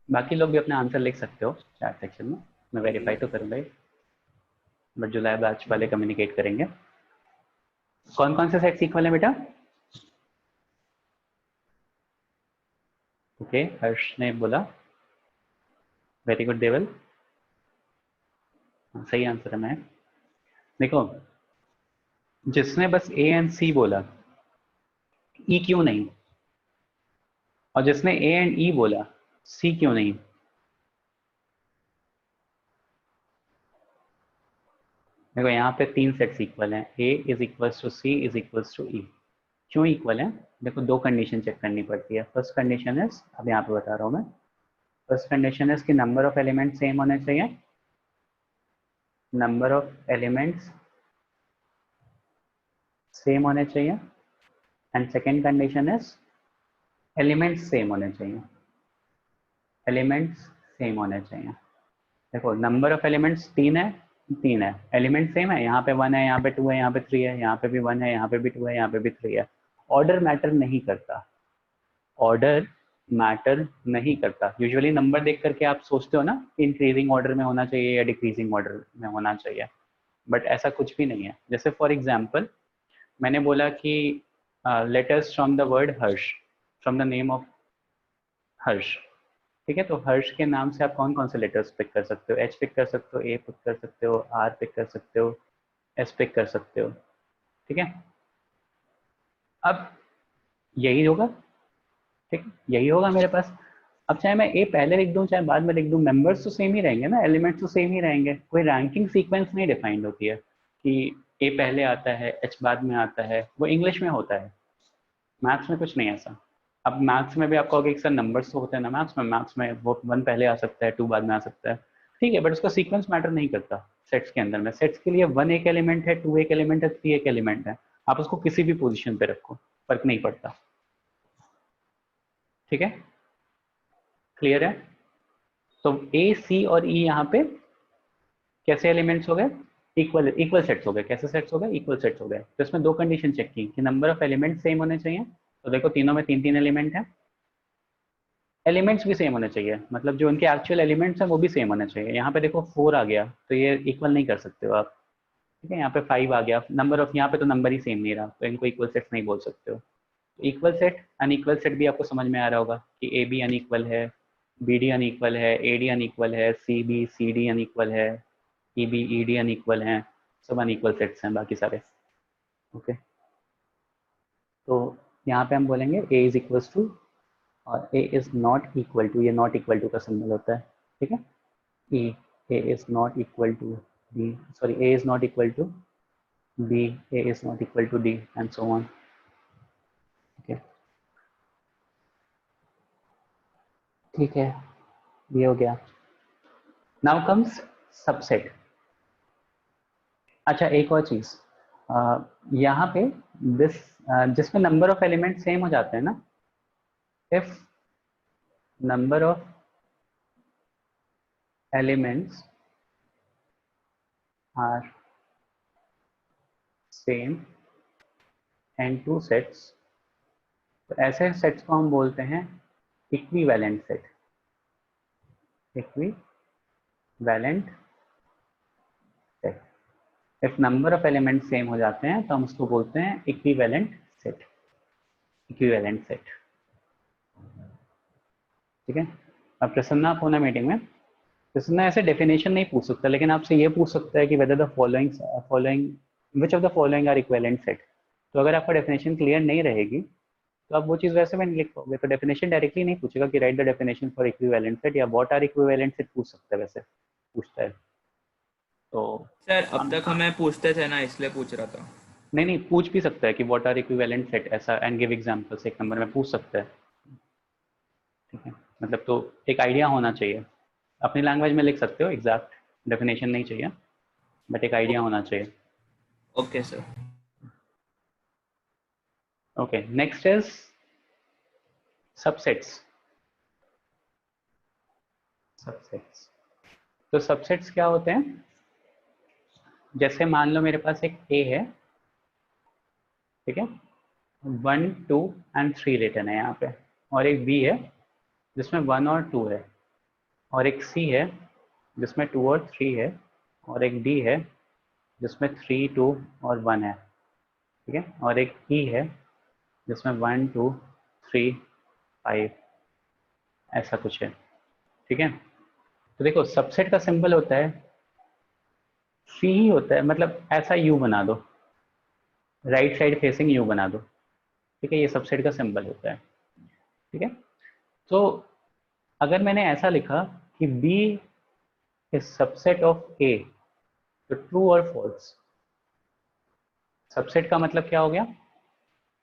बाकी लोग भी अपना आंसर लिख सकते हो चैट सेक्शन में, मैं वेरीफाई तो करूँगा, बट जुलाई बैच वाले कम्युनिकेट करेंगे। कौन कौन से सेट्स इक्वल है बेटा? ओके, हर्ष ने बोला, वेरी गुड देवल, सही आंसर है। मैं देखो, जिसने बस ए एंड सी बोला, ई क्यों नहीं? और जिसने ए एंड ई बोला, सी क्यों नहीं? देखो यहाँ पे 3 सेट्स इक्वल हैं, A is equals to C is equals to E. क्यों इक्वल है? देखो 2 कंडीशन चेक करनी पड़ती है। फर्स्ट कंडीशन इज, अब यहाँ पे बता रहा हूँ मैं, फर्स्ट कंडीशन इज कि नंबर ऑफ एलिमेंट सेम होने चाहिए, नंबर ऑफ एलिमेंट्स सेम होने चाहिए, and second condition is elements same होने चाहिए, एलिमेंट्स सेम होने चाहिए। देखो नंबर ऑफ एलिमेंट्स 3 है, 3 है, एलिमेंट सेम है, यहाँ पे 1 है, यहाँ पे 2 है, यहाँ पे 3 है, यहाँ पे भी 1 है, यहाँ पे भी 2 है, यहाँ पे भी 3 है। ऑर्डर मैटर नहीं करता, ऑर्डर मैटर नहीं करता। यूजुअली नंबर देख करके आप सोचते हो ना इंक्रीजिंग ऑर्डर में होना चाहिए या डिक्रीजिंग ऑर्डर में होना चाहिए, बट ऐसा कुछ भी नहीं है। जैसे फॉर एग्जाम्पल मैंने बोला कि letters from the word Harsh, from the name of Harsh, ठीक है, तो हर्ष के नाम से आप कौन कौन से लेटर्स पिक कर सकते हो? एच पिक कर सकते हो, ए पिक कर सकते हो, आर पिक कर सकते हो, एस पिक कर सकते हो। ठीक है, अब यही होगा, ठीक, यही होगा मेरे पास। अब चाहे मैं ए पहले लिख दूं चाहे बाद में लिख दूं, मेंबर्स तो सेम ही रहेंगे ना, एलिमेंट्स तो सेम ही रहेंगे। कोई रैंकिंग सीक्वेंस नहीं डिफाइंड होती है कि ए पहले आता है एच बाद में आता है, वो इंग्लिश में होता है, मैथ्स में कुछ नहीं ऐसा। अब मैथ्स में भी आप कहोगे कि सर नंबर्स तो होते हैं ना मैथ्स में वो 1 पहले आ सकता है 2 बाद में आ सकता है, ठीक है, बट उसका सीक्वेंस मैटर नहीं करता सेट्स के अंदर में। सेट्स के लिए 1 एक एलिमेंट है, 2 एक एलिमेंट है, 3 एक एलिमेंट है, आप उसको किसी भी पोजिशन पे रखो, फर्क नहीं पड़ता। ठीक है, क्लियर है? तो ए सी और ई यहाँ पे कैसे एलिमेंट्स हो गए? इक्वल इक्वल सेट्स हो गए। कैसे सेट्स हो गए? इक्वल सेट्स हो गए। तो इसमें 2 कंडीशन चेक की कि नंबर ऑफ एलिमेंट सेम होने चाहिए, तो देखो तीनों में 3 3 एलिमेंट है, एलिमेंट्स भी सेम होने चाहिए, मतलब जो उनके एक्चुअल एलिमेंट्स हैं वो भी सेम होने चाहिए। यहाँ पे देखो 4 आ गया तो ये इक्वल नहीं कर सकते हो आप, ठीक है। यहाँ पे 5 आ गया, नंबर ऑफ, यहाँ पे तो नंबर ही सेम नहीं रहा, तो इनको इक्वल सेट्स नहीं बोल सकते हो। इक्वल सेट अनइक्वल सेट भी आपको समझ में आ रहा होगा कि ए बी अनइक्वल है, बी डी अनइक्वल है, ए डी अनइक्वल है, C B C D unequal है, E B E D unequal है, सब अनइक्वल सेट्स हैं बाकी सारे। ओके, तो यहाँ पे हम बोलेंगे ए इज इक्वल्स टू और A is not equal to, ये नॉट इक्वल टू का सिंबल होता है, ठीक है। A is not equal to B, sorry A is not equal to B, A is not equal to D and so on. Okay, ठीक है, ये हो गया। Now comes subset. अच्छा, एक और चीज, यहाँ पे दिस जिसमें नंबर ऑफ एलिमेंट सेम हो जाते हैं ना, if number of elements are same and two sets, तो ऐसे सेट्स को हम बोलते हैं equivalent set. Equivalent set, if number of element same हो जाते हैं तो हम उसको बोलते हैं इक्विवेलेंट सेट। इक्विवेलेंट सेट, ठीक है। अब प्रसन्ना आप होना मीटिंग में, प्रसन्ना ऐसे डेफिनेशन नहीं पूछ सकता, लेकिन आपसे ये पूछ सकता है कि whether the following which of the following are equivalent set. तो अगर आपका डेफिनेशन क्लियर नहीं रहेगी तो आप वो चीज़ वैसे में नहीं लिख पाओगे, तो डेफिनेशन डायरेक्टली नहीं पूछेगा कि right the definition for equivalent set, या व्हाट आर इक्विवेलेंट सेट पूछ सकता है, वैसे पूछता है। तो सर अब तक हमें पूछते थे ना, इसलिए पूछ रहा था। नहीं, पूछ भी सकता है कि व्हाट आर इक्विवेलेंट सेट, ऐसा एंड गिव एग्जांपल्स एक नंबर में पूछ सकता है, ठीक है। मतलब तो एक आइडिया होना चाहिए, अपनी लैंग्वेज में लिख सकते हो, एग्जैक्ट डेफिनेशन नहीं चाहिए, बट एक आइडिया होना चाहिए। Okay sir. Okay, next is subsets. Subsets, तो सबसेट्स क्या होते हैं? जैसे मान लो मेरे पास एक ए है, ठीक है, 1 2 एंड 3 रिटर्न है यहाँ पे, और एक बी है जिसमें 1 और 2 है, और एक सी है जिसमें 2 और 3 है, और एक डी है जिसमें 3 2 और 1 है, ठीक है, और एक ई है जिसमें 1 2 3 5 ऐसा कुछ है, ठीक है। तो देखो सबसेट का सिंबल होता है सी ही होता है, मतलब ऐसा यू बना दो, राइट साइड फेसिंग यू बना दो, ठीक है, ये सबसेट का सिंबल होता है, ठीक है। तो अगर मैंने ऐसा लिखा कि B is subset of A, तो ट्रू और फॉल्स। सबसेट का मतलब क्या हो गया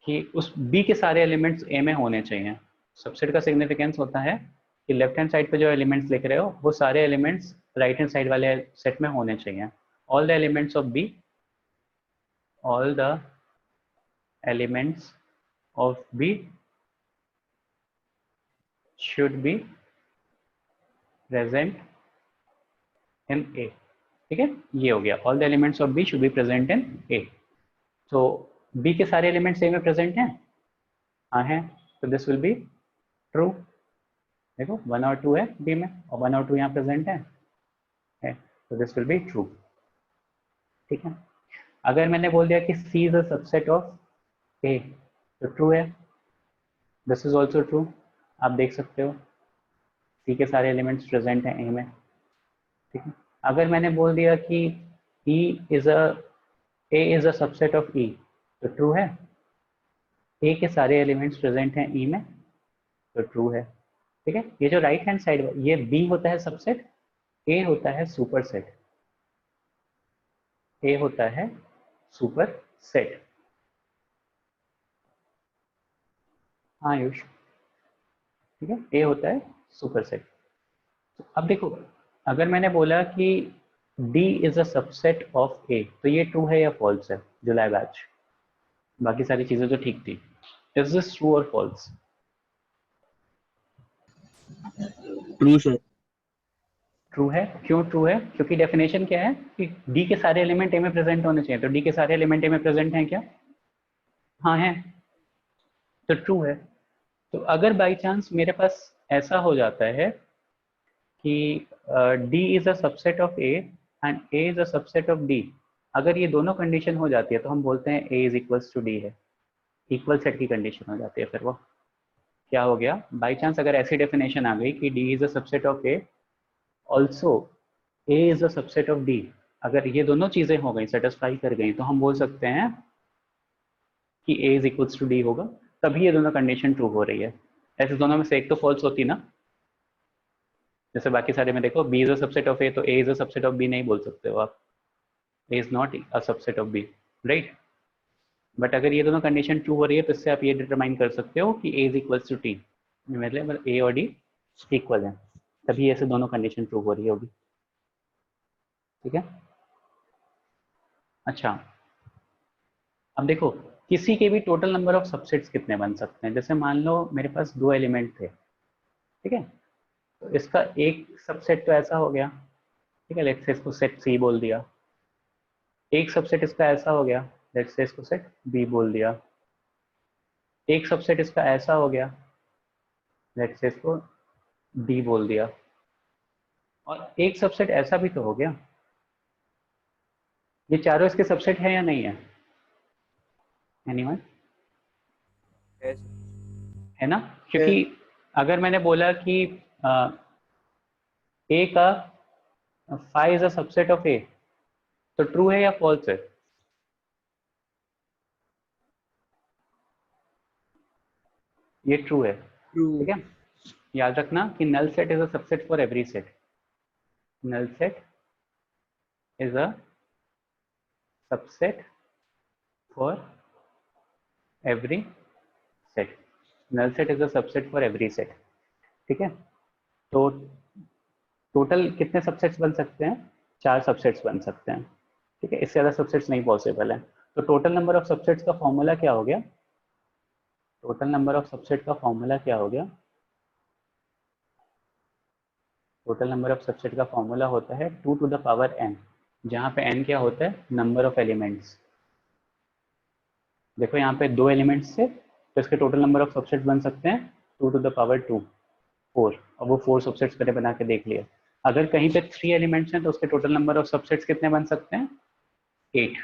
कि उस B के सारे एलिमेंट्स A में होने चाहिए। सबसेट का सिग्निफिकेंस होता है कि लेफ्ट हैंड साइड पे जो एलिमेंट्स लिख रहे हो वो सारे एलिमेंट्स राइट हैंड साइड वाले सेट में होने चाहिए। All the elements of B, all the elements of B should be present in A, ठीक है, ये हो गया। All the elements of B should be present in A। तो B के सारे एलिमेंट्स A में प्रेजेंट हैं, हाँ हैं, तो दिस विल बी ट्रू। देखो 1 और 2 है B में, और 1 और 2 यहाँ प्रेजेंट है, तो दिस विल बी ट्रू, ठीक है। अगर मैंने बोल दिया कि C is a subset of A, तो ट्रू है, दिस इज ऑल्सो ट्रू। आप देख सकते हो C के सारे एलिमेंट्स प्रेजेंट हैं A में, ठीक है। अगर मैंने बोल दिया कि A is a subset of E, तो ट्रू है। A के सारे एलिमेंट्स प्रेजेंट हैं E में, तो ट्रू है, ठीक है। ये जो राइट हैंड साइड, ये B होता है सबसेट, A होता है सुपर सेट, A होता है सुपर सेट। हाँ आयुष, ठीक है, A होता है सुपर सेट। तो अब देखो, अगर मैंने बोला कि D is a subset of A, तो ये ट्रू है या फॉल्स है? जुलाई बैच, बाकी सारी चीजें तो ठीक थी, इज दिस ट्रू और फॉल्स? True sir. ट्रू है। क्यों ट्रू है? क्योंकि डेफिनेशन क्या है कि D के सारे एलिमेंट A में प्रेजेंट होने चाहिए, तो D के सारे एलिमेंट A में प्रेजेंट हैं क्या? हाँ हैं, तो ट्रू है। तो अगर बाई चांस मेरे पास ऐसा हो जाता है कि D is a subset of A and A is a subset of D. अगर ये दोनों कंडीशन हो जाती है तो हम बोलते हैं A is equals to D है, इक्वल सेट की कंडीशन हो जाती है। फिर वो क्या हो गया, बाई चांस अगर ऐसी डेफिनेशन आ गई कि D is a subset of A also a is a subset of D, अगर ये दोनों चीजें हो गई, सेटिस्फाई कर गई, तो हम बोल सकते हैं कि ए इज इक्वल्स टू डी होगा, तभी ये दोनों कंडीशन ट्रू हो रही है। ऐसे दोनों में से एक तो फॉल्स होती ना, जैसे बाकी सारे में देखो B is a subset of A, तो A is a subset of B नहीं बोल सकते हो आप, A is not a subset of B, right. But अगर ये दोनों कंडीशन ट्रू हो रही है तो इससे आप ये डिटरमाइन कर सकते हो कि ए इज इक्वल्स टू टी, मतलब ए और डी इक्वल है, तभी ऐसे दोनों कंडीशन ट्रू हो रही होगी। ठीक है। अच्छा, अब देखो किसी के भी टोटल नंबर ऑफ सबसेट्स कितने बन सकते हैं। जैसे मान लो मेरे पास 2 एलिमेंट थे, ठीक है, तो इसका एक सबसेट तो ऐसा हो गया, ठीक है, लेट्स से इसको सेट सी बोल दिया। एक सबसेट इसका ऐसा हो गया, लेट्स से इसको सेट बी बोल दिया। एक सबसेट इसका ऐसा हो गया, लेट्स से इसको डी बोल दिया। और एक सबसेट ऐसा भी तो हो गया, ये चारों इसके सबसेट है या नहीं है, एनीवन, Yes. है ना? क्योंकि अगर मैंने बोला कि ए का five is a subset of A, तो ट्रू है या फॉल्स है? ये ट्रू है, ट्रू। ठीक है। याद रखना कि null set is a subset for every set, null set is a subset for every set, null set is a subset for every set, ठीक है। तो टोटल कितने सबसेट्स बन सकते हैं? 4 सबसेट्स बन सकते हैं, ठीक है, इससे ज़्यादा सबसेट्स नहीं पॉसिबल है। तो टोटल नंबर ऑफ सबसेट्स का फॉर्मूला क्या हो गया? टोटल नंबर ऑफ सबसेट का फॉर्मूला क्या हो गया? टोटल नंबर ऑफ सबसेट का फॉर्मूला होता है 2 टू द पावर n, जहाँ पे n क्या होता है? Number of elements. देखो यहाँ पे 2 एलिमेंट्स थे, तो इसके टोटल नंबर ऑफ सबसेट्स बन सकते हैं 2 टू द पावर 2, 4, और वो 4 सबसेट्स मैंने बना के देख लिया। अगर कहीं पे 3 एलिमेंट्स हैं तो उसके टोटल नंबर ऑफ सबसेट्स कितने बन सकते हैं? 8,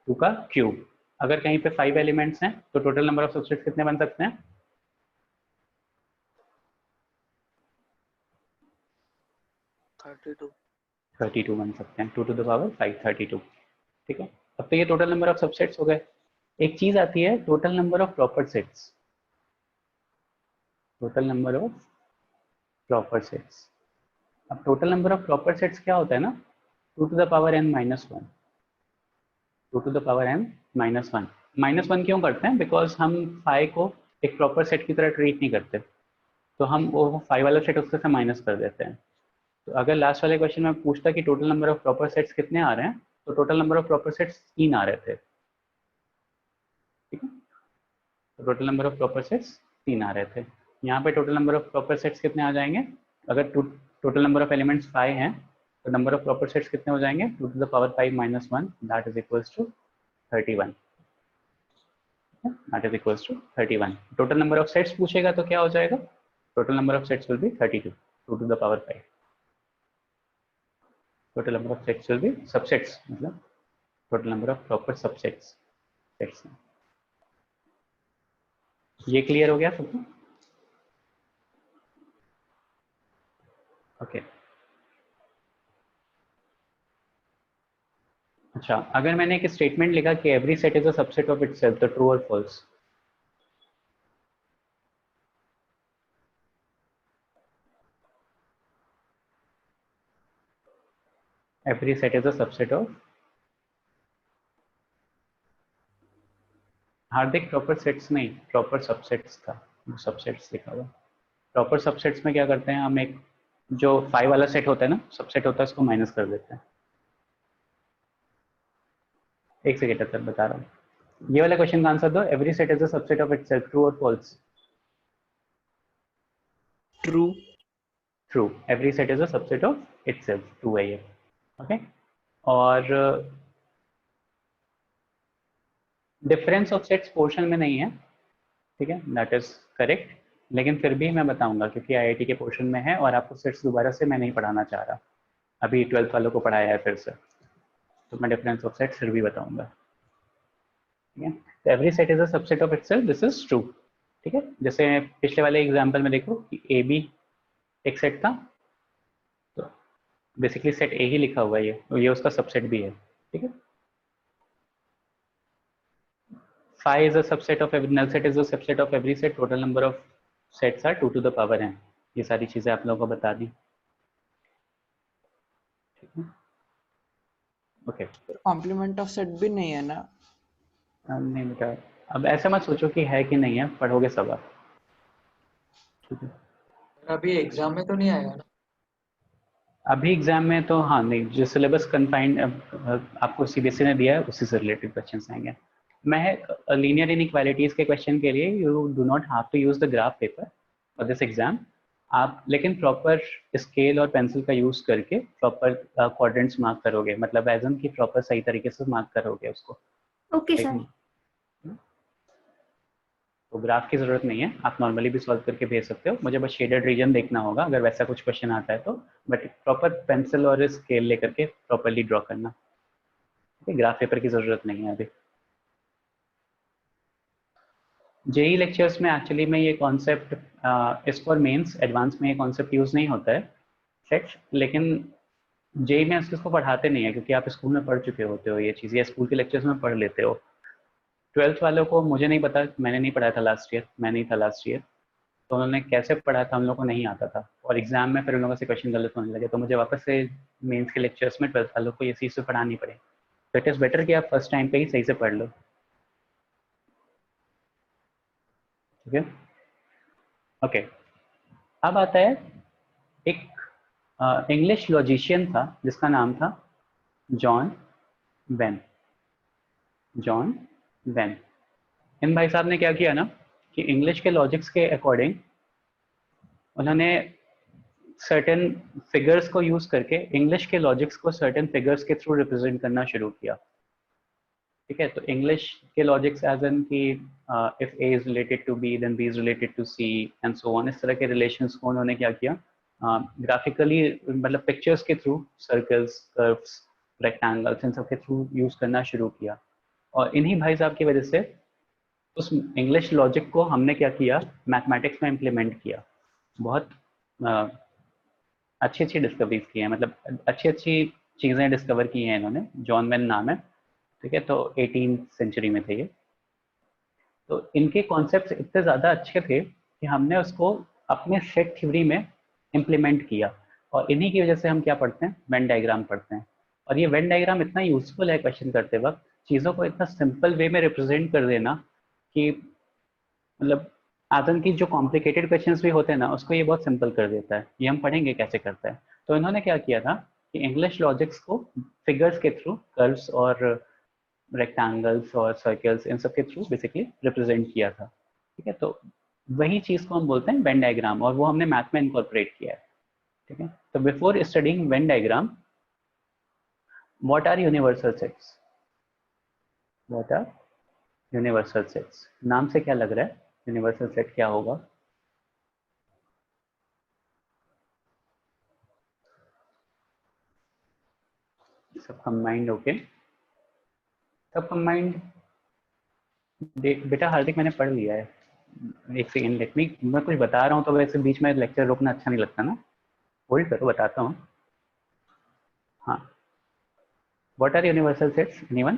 2 का क्यूब। अगर कहीं पे 5 एलिमेंट्स हैं तो टोटल नंबर ऑफ सबसेट्स कितने बन सकते हैं? 32 बन सकते हैं, 2 टू द पावर 5, 32, ठीक है। अब तो ये टोटल नंबर ऑफ सबसेट्स हो गए। एक चीज आती है total number of proper sets, total number of proper sets. अब total number of proper sets क्या होता है ना, 2 to the power n minus 1, 2 to the power n minus 1। Minus 1 क्यों करते हैं? बिकॉज हम फाइ को एक प्रॉपर सेट की तरह ट्रीट नहीं करते, तो हम वो फाइ वाला सेट उससे माइनस कर देते हैं। तो अगर लास्ट वाले क्वेश्चन में पूछता कि total number of proper sets कितने आ रहे हैं, तो total number of proper sets 3 आ रहे थे, ठीक है। तो total number of proper sets 3 आ रहे थे। यहाँ पे total number of proper sets कितने आ जाएंगे? अगर टोटल नंबर ऑफ एलिमेंट्स 5 हैं तो नंबर ऑफ प्रॉपर सेट्स कितने हो जाएंगे? 2 to the power 5 minus 1, that is equals to 31, that is equals to 31। Total number of sets पूछेगा तो क्या हो जाएगा? Total number of sets will be 32, 2 to the power 5। Total number of sets will be subsets, मतलब total number of proper subsets sets. ये clear हो गया सबको? ओके। अच्छा, अगर मैंने एक स्टेटमेंट लिखा कि every set is a subset of itself, तो ट्रू और false? Every set is a subset of, Hardik proper sets नहीं, प्रॉपर सबसेट्स था, सबसेट्स लिखा हुआ। प्रॉपर सबसेट्स में क्या करते हैं हम, एक जो 5 वाला सेट होता है ना, सबसेट होता है, उसको माइनस कर देते हैं। एक सेकेंड तक बता रहा हूँ। ये वाला क्वेश्चन का आंसर दो, every set is a subset of itself, true और false? True. True, every set is a subset of itself, true है ये, ओके। और डिफरेंस ऑफ सेट्स पोर्शन में नहीं है, ठीक है, दैट इज करेक्ट। लेकिन फिर भी मैं बताऊंगा क्योंकि आईआईटी के पोर्शन में है और आपको सेट्स दोबारा से मैं नहीं पढ़ाना चाह रहा, अभी 12th वालों को पढ़ाया है फिर से, तो मैं डिफरेंस ऑफ सेट्स फिर भी बताऊंगा। ठीक है, तो every set is a subset of itself, this is true. ठीक है, जैसे पिछले वाले एग्जाम्पल में देखो कि ए बी एक सेट था, तो बेसिकली सेट ए ही लिखा हुआ है, ये उसका सबसेट भी है। ठीक है, phi is a subset of every, null set is a subset of every set, total number of sets are 2 to the power n। ये सारी चीजें आप लोगों को बता दी। ठीक है, ओके। कॉम्प्लीमेंट ऑफ सेट भी नहीं है ना? नहीं बेटा, अब ऐसे मत सोचो कि है कि नहीं है, पढ़ोगे सब आप। ठीक है, अभी एग्जाम में तो नहीं आएगा ना? अभी एग्जाम में तो हाँ नहीं, जो सिलेबस कन्फाइंड आपको सीबीएसई ने दिया है उसी से रिलेटेड क्वेश्चंस आएंगे। मैं लीनियर इनइक्वालिटीज के क्वेश्चन के लिए you do not have to use the graph paper for this exam, आप लेकिन प्रॉपर स्केल और पेंसिल का यूज करके प्रॉपर क्वाड्रेंट्स मार्क करोगे, मतलब एजम की प्रॉपर सही तरीके से मार्क करोगे उसको। ओके ठीक सर। है? तो ग्राफ की जरूरत नहीं है, आप नॉर्मली भी सॉल्व करके भेज सकते हो, मुझे बस शेडेड रीजन देखना होगा अगर वैसा कुछ क्वेश्चन आता है तो, बट प्रॉपर पेंसिल और स्केल लेकर के प्रॉपरली ड्रॉ करना। ठीक है, ग्राफ पेपर की जरूरत नहीं है अभी। जेई लेक्चर्स में एक्चुअली में ये कॉन्सेप्ट इस फॉर मेंस एडवांस में ये कॉन्सेप्ट यूज नहीं होता है सेट्स, लेकिन जेई में इसको पढ़ाते नहीं है क्योंकि आप स्कूल में पढ़ चुके होते हो ये चीज़, या स्कूल के लेक्चर्स में पढ़ लेते हो। 12th वालों को मुझे नहीं पता, मैंने नहीं पढ़ाया था लास्ट ईयर, मैं नहीं था लास्ट ईयर, तो उन्होंने कैसे पढ़ा था हम लोग को नहीं आता था, और एग्जाम में फिर उन लोगों से क्वेश्चन गलत होने लगे, तो मुझे वापस से मेंस के लेक्चर्स में 12th वालों को ये चीज़ से पढ़ानी पड़े। तो इट इज़ बेटर कि आप फर्स्ट टाइम पे ही सही से पढ़ लो। ठीक है, ओके। अब आता है एक इंग्लिश लॉजिशियन था जिसका नाम था जॉन वेन। जॉन वेन, इन भाई साहब ने क्या किया ना कि इंग्लिश के लॉजिक्स के अकॉर्डिंग उन्होंने सर्टेन फिगर्स को यूज करके इंग्लिश के लॉजिक्स को सर्टेन फिगर्स के थ्रू रिप्रेजेंट करना शुरू किया। ठीक है, तो इंग्लिश के लॉजिक्स एज एन की if A is related to B then B is related to C and so on, इस तरह के रिलेशंस को उन्होंने क्या किया ग्राफिकली, मतलब पिक्चर्स के थ्रू सर्कल्स, कर्व्स, रेक्टेंगल्स, इन सब के थ्रू यूज करना शुरू किया। और इन्हीं भाई साहब की वजह से उस इंग्लिश लॉजिक को हमने क्या किया, मैथमेटिक्स में इम्प्लीमेंट किया। बहुत अच्छी अच्छी डिस्कवरीज की हैं, मतलब अच्छी अच्छी चीज़ें डिस्कवर की हैं इन्होंने, जॉन वेन नाम है। ठीक है, तो 18th सेंचुरी में थे ये। तो इनके कॉन्सेप्ट्स इतने ज़्यादा अच्छे थे कि हमने उसको अपने सेट थ्योरी में इम्प्लीमेंट किया, और इन्हीं की वजह से हम क्या पढ़ते हैं, वेन डायग्राम पढ़ते हैं। और ये वेन डायग्राम इतना यूजफुल है क्वेश्चन करते वक्त, चीज़ों को इतना सिंपल वे में रिप्रेजेंट कर देना कि मतलब आदम की जो कॉम्प्लिकेटेड क्वेश्चंस भी होते हैं ना उसको ये बहुत सिंपल कर देता है। ये हम पढ़ेंगे कैसे करता है। तो इन्होंने क्या किया था कि इंग्लिश लॉजिक्स को फिगर्स के थ्रू, कर्व्स और रेक्टेंगल्स और सर्कल्स, इन सब के थ्रू बेसिकली रिप्रेजेंट किया था। ठीक है, तो वही चीज़ को हम बोलते हैं वेन डायग्राम, और वो हमने मैथ में इनकॉर्पोरेट किया है। ठीक है, तो before studying Venn diagram, what are universal sets? What are universal sets? नाम से क्या लग रहा है यूनिवर्सल सेट क्या होगा? सब कंबाइंड होके, सब कंबाइंड। बेटा हार्दिक मैंने पढ़ लिया है, एक सेकेंड लेट मी, मैं कुछ बता रहा हूँ तो वैसे बीच में लेक्चर रोकना अच्छा नहीं लगता ना, होल्ड करो बताता हूँ। हाँ, what are universal sets? Anyone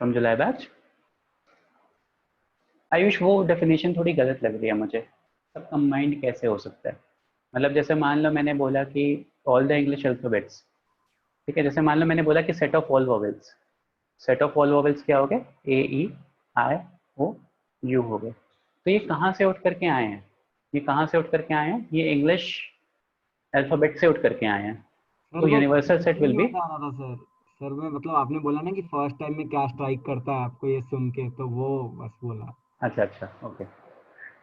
from July batch? Ayush, वो डेफिनेशन थोड़ी गलत लग रही है मुझे। सब कंबाइंड कैसे हो सकता है? मतलब जैसे मान लो मैंने बोला कि ऑल द इंग्लिश अल्फाबेट्स, ठीक है, जैसे मान लो मैंने बोला कि set of all vowels, set of all vowels क्या हो गए? ए ई आई ओ यू हो गए। तो ये कहाँ से उठ करके आए हैं? ये कहाँ से उठ करके आए हैं? ये इंग्लिश अल्फाबेट से उठ करके आए हैं। तो यूनिवर्सल सेट विल बी, बता रहा था सर। सर मैं मतलब आपने बोला ना कि फर्स्ट टाइम में क्या स्ट्राइक करता है आपको ये सुन के, तो वो बस बोला। अच्छा अच्छा ओके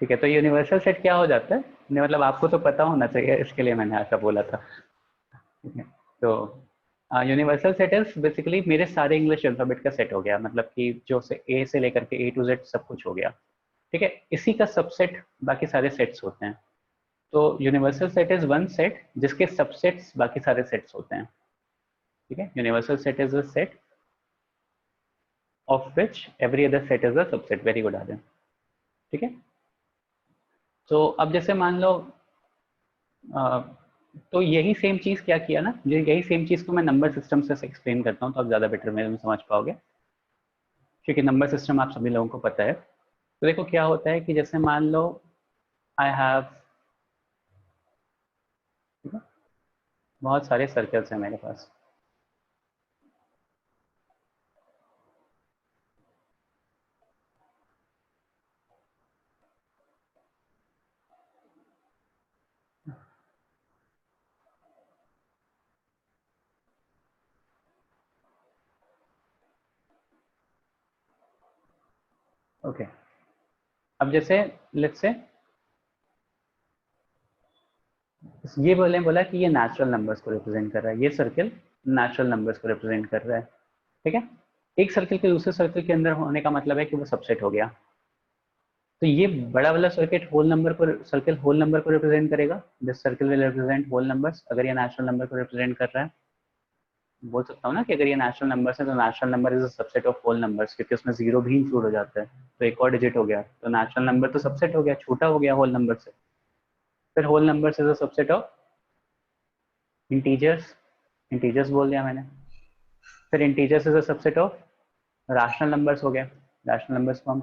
ठीक है। तो यूनिवर्सल सेट क्या हो जाता है? नहीं मतलब आपको तो पता होना चाहिए, इसके लिए मैंने ऐसा बोला था। ठीक है, तो यूनिवर्सल सेट इज बेसिकली मेरे सारे इंग्लिश अल्फाबेट का सेट हो गया, मतलब कि जो से ए से लेकर के ए टू जेड सब कुछ हो गया, ठीक है। इसी का सबसेट बाकी सारे सेट्स होते हैं। तो universal set is one set जिसके सबसेट्स बाकी सारे सेट्स होते हैं, ठीक है। Universal set is a set of which every other set is a subset. Very good Aryan, ठीक है। तो अब जैसे मान लो तो यही सेम चीज क्या किया ना, यही सेम चीज को मैं नंबर सिस्टम से एक्सप्लेन करता हूँ तो आप ज्यादा बेटर में समझ पाओगे, क्योंकि नंबर सिस्टम आप सभी लोगों को पता है। तो देखो क्या होता है कि जैसे मान लो आई हैव, बहुत सारे सर्कल्स हैं मेरे पास, ओके। अब जैसे लेट्स से ये बोला कि ये नेचुरल नंबर्स को रिप्रेजेंट कर रहा है, ये सर्कल नेचुरल नंबर्स को रिप्रेजेंट कर रहा है, ठीक है। एक सर्कल के दूसरे सर्कल के अंदर होने का मतलब है कि वो सबसेट हो गया। तो ये बड़ा वाला सर्कल होल नंबर को रिप्रेजेंट करेगा, this circle will represent whole numbers. अगर ये नेचुरल नंबर को रिप्रेजेंट कर रहा है, बोल सकता हूँ ना कि अगर ये नेचुरल नंबर्स है तो natural number is a subset of whole numbers, क्योंकि उसमें जीरो भी इंक्लूड हो जाता है, तो एक और डिजिट हो गया, तो नेचुरल नंबर तो सबसेट हो गया, छोटा हो गया होल नंबर से। फिर whole numbers is a subset of integers, integers बोल दिया मैंने। फिर integers is a subset of rational numbers हो गया, रैशनल नंबर्स को हम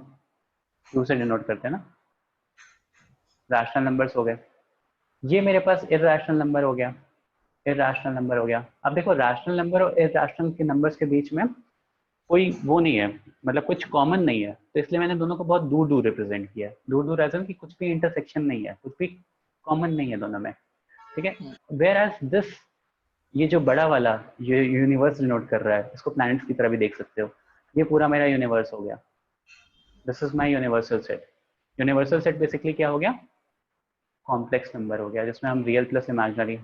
टू से डिनोट करते हैं ना, रैशनल नंबर्स हो गए। ये मेरे पास इरैशनल नंबर हो गया, इरैशनल नंबर हो गया। अब देखो रैशनल नंबर और इरैशनल के नंबर्स के बीच में कोई वो नहीं है, मतलब कुछ कॉमन नहीं है, तो इसलिए मैंने दोनों को बहुत दूर दूर रिप्रेजेंट किया, दूर दूर एज कि कुछ भी इंटरसेक्शन नहीं है, कुछ भी कॉमन नहीं है दोनों में, ठीक है। वेयर एज दिस, ये जो बड़ा वाला ये यूनिवर्स डिनोट कर रहा है, इसको प्लैनेट्स की तरह भी देख सकते हो, ये पूरा मेरा यूनिवर्स हो गया, this is my universal set. Universal set basically क्या हो गया, कॉम्प्लेक्स नंबर हो गया, जिसमें हम रियल प्लस इमेजिनरी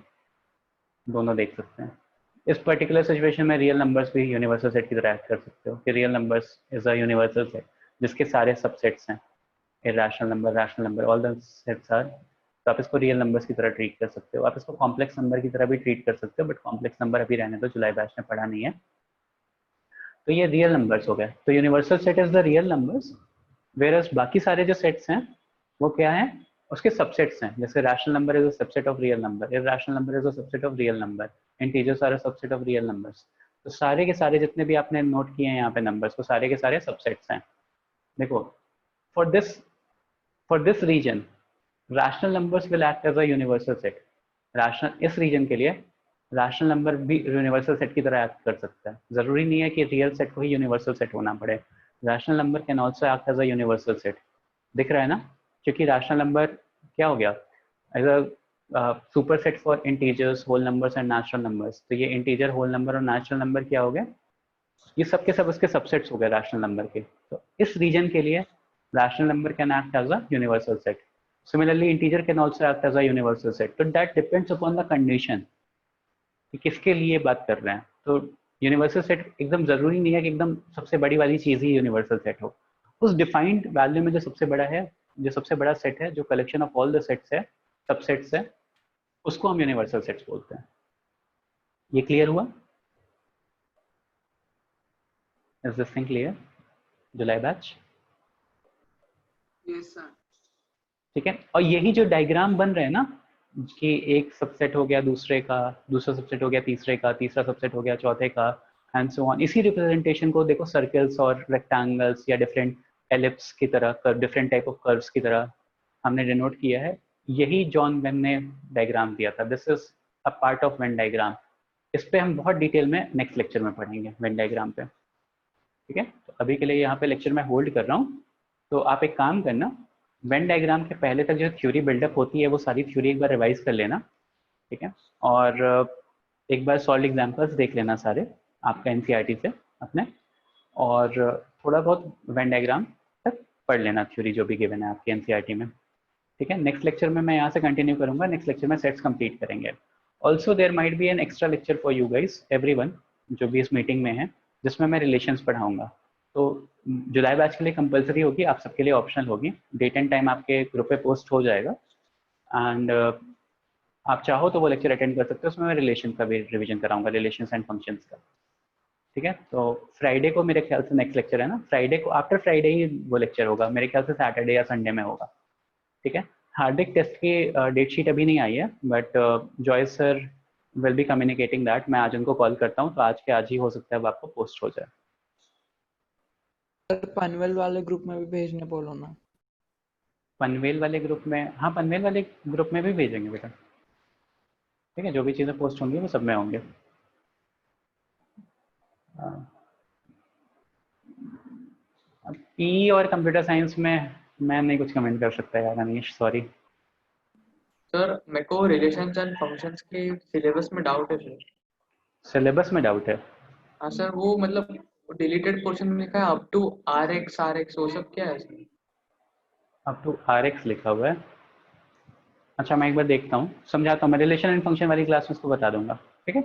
दोनों देख सकते हैं। इस पर्टिकुलर सिचुएशन में रियल नंबर्स भी यूनिवर्सल सेट की तरह एक्ट कर सकते हो कि real numbers is a universal set जिसके सारे सबसेट्स हैं, irrational number, rational number, all the sets are. तो आप इसको रियल नंबर्स की तरह ट्रीट कर सकते हो, आप इसको कॉम्प्लेक्स नंबर की तरह भी ट्रीट कर सकते हो, बट कॉम्प्लेक्स नंबर अभी रहने दो, जुलाई बैच में पढ़ा नहीं है। तो ये रियल नंबर्स हो गए, तो universal set is the real numbers, whereas बाकी सारे जो सेट्स हैं वो क्या है, उसके सबसेट्स हैं। जैसे rational number is a subset of real number, irrational number is a subset of real number, integers are a subset of real numbers. तो सारे के सारे जितने भी आपने नोट किए हैं यहाँ पे नंबर्स, वो सारे के सारे सबसेट्स हैं। देखो for this reason rational numbers will act as a universal set. Rational इस रीजन के लिए रैशनल नंबर भी यूनिवर्सल सेट की तरह एक्ट कर सकता है, जरूरी नहीं है कि रियल सेट को ही यूनिवर्सल सेट होना पड़े, rational number can also act as a universal set. दिख रहा है ना, क्योंकि रैशनल नंबर क्या हो गया, as a super set for integers, whole numbers and natural numbers. तो ये इंटीजर, होल नंबर और नेचुरल नंबर क्या हो गए, ये सब के सब उसके सबसेट्स हो गए रैशनल नंबर के। तो इस रीजन के लिए rational number can act as a universal set. Similarly integer can also act as a universal set. तो that depends upon the condition कि किसके लिए बात कर रहे हैं। तो यूनिवर्सल सेट एकदम जरूरी नहीं है कि एकदम सबसे बड़ी वाली चीज ही यूनिवर्सल सेट हो, उस डिफाइंड वैल्यू में जो सबसे बड़ा है, जो सबसे बड़ा सेट है, जो collection of all the sets है, सबसेट्स है, उसको हम यूनिवर्सल सेट्स बोलते हैं। ये क्लियर हुआ? Is this thing clear July batch? Yes sir. ठीक है, और यही जो डायग्राम बन रहे हैं ना कि एक सबसेट हो गया दूसरे का, दूसरा सबसेट हो गया तीसरे का, तीसरा सबसेट हो गया चौथे का, एंड सो ऑन, इसी रिप्रेजेंटेशन को देखो सर्कल्स और रेक्टेंगल्स या डिफरेंट एलिप्स की तरह, डिफरेंट टाइप ऑफ कर्व्स की तरह हमने डिनोट किया है। यही जॉन वेन ने डायग्राम दिया था, this is a part of Venn diagram. इस पे हम बहुत डिटेल में नेक्स्ट लेक्चर में पढ़ेंगे वेन डायग्राम पे, ठीक है। तो अभी के लिए यहाँ पे लेक्चर में होल्ड कर रहा हूँ। तो आप एक काम करना, वेन डायग्राम के पहले तक जो थ्योरी बिल्डअप होती है वो सारी थ्योरी एक बार रिवाइज कर लेना, ठीक है। और एक बार सॉल्व एग्जाम्पल्स देख लेना सारे आपका एनसीईआरटी से अपने, और थोड़ा बहुत वेन डायग्राम तक पढ़ लेना थ्योरी जो भी गिवन है आपके एनसीईआरटी में, ठीक है। नेक्स्ट लेक्चर में मैं यहाँ से कंटिन्यू करूँगा, नेक्स्ट लेक्चर में सेट्स कंप्लीट करेंगे। Also there might be an extra lecture for you guys everyone जो भी इस मीटिंग में है, जिसमें मैं रिलेशंस पढ़ाऊंगा। तो जुलाई बैच के लिए कंपलसरी होगी, आप सबके लिए ऑप्शनल होगी। डेट एंड टाइम आपके ग्रुप पे पोस्ट हो जाएगा एंड आप चाहो तो वो लेक्चर अटेंड कर सकते हो। उसमें मैं रिलेशन का भी रिवीजन कराऊंगा, रिलेशंस एंड फंक्शंस का। ठीक है, तो फ्राइडे को मेरे ख्याल से नेक्स्ट लेक्चर है ना, फ्राइडे को आफ्टर फ्राइडे ही वो लेक्चर होगा मेरे ख्याल से, सैटरडे या संडे में होगा। ठीक है, हार्दिक टेस्ट की डेट शीट अभी नहीं आई है, but Joyce sir will be communicating that. मैं आज उनको कॉल करता हूँ, तो आज के आज ही हो सकता है वो आपको पोस्ट हो जाए। सर पनवेल वाले ग्रुप में भी भेजने बोलो ना। पनवेल वाले ग्रुप में, हाँ पनवेल वाले ग्रुप में भी भेजेंगे बेटा। ठीक है, जो भी चीज़ें पोस्ट होंगी वो सब में होंगे। पी और कंप्यूटर साइंस में मैं नहीं कुछ कमेंट कर सकता यार अनीश, सॉरी। सर मेरे को रिलेशंस एंड फंक्शंस के सिलेबस में डाउट है सर। सिलेबस में डाउट है? हाँ सर, वो मतलब डिलीटेड पोर्शन में लिखा है अप टू आर एक्स वो सब क्या है सर? अब तो आर एक्स लिखा हुआ है। अच्छा मैं एक बार देखता हूँ, समझाता हूँ। मैं रिलेशन एंड फंक्शन वाली क्लास में उसको बता दूंगा। ठीक है,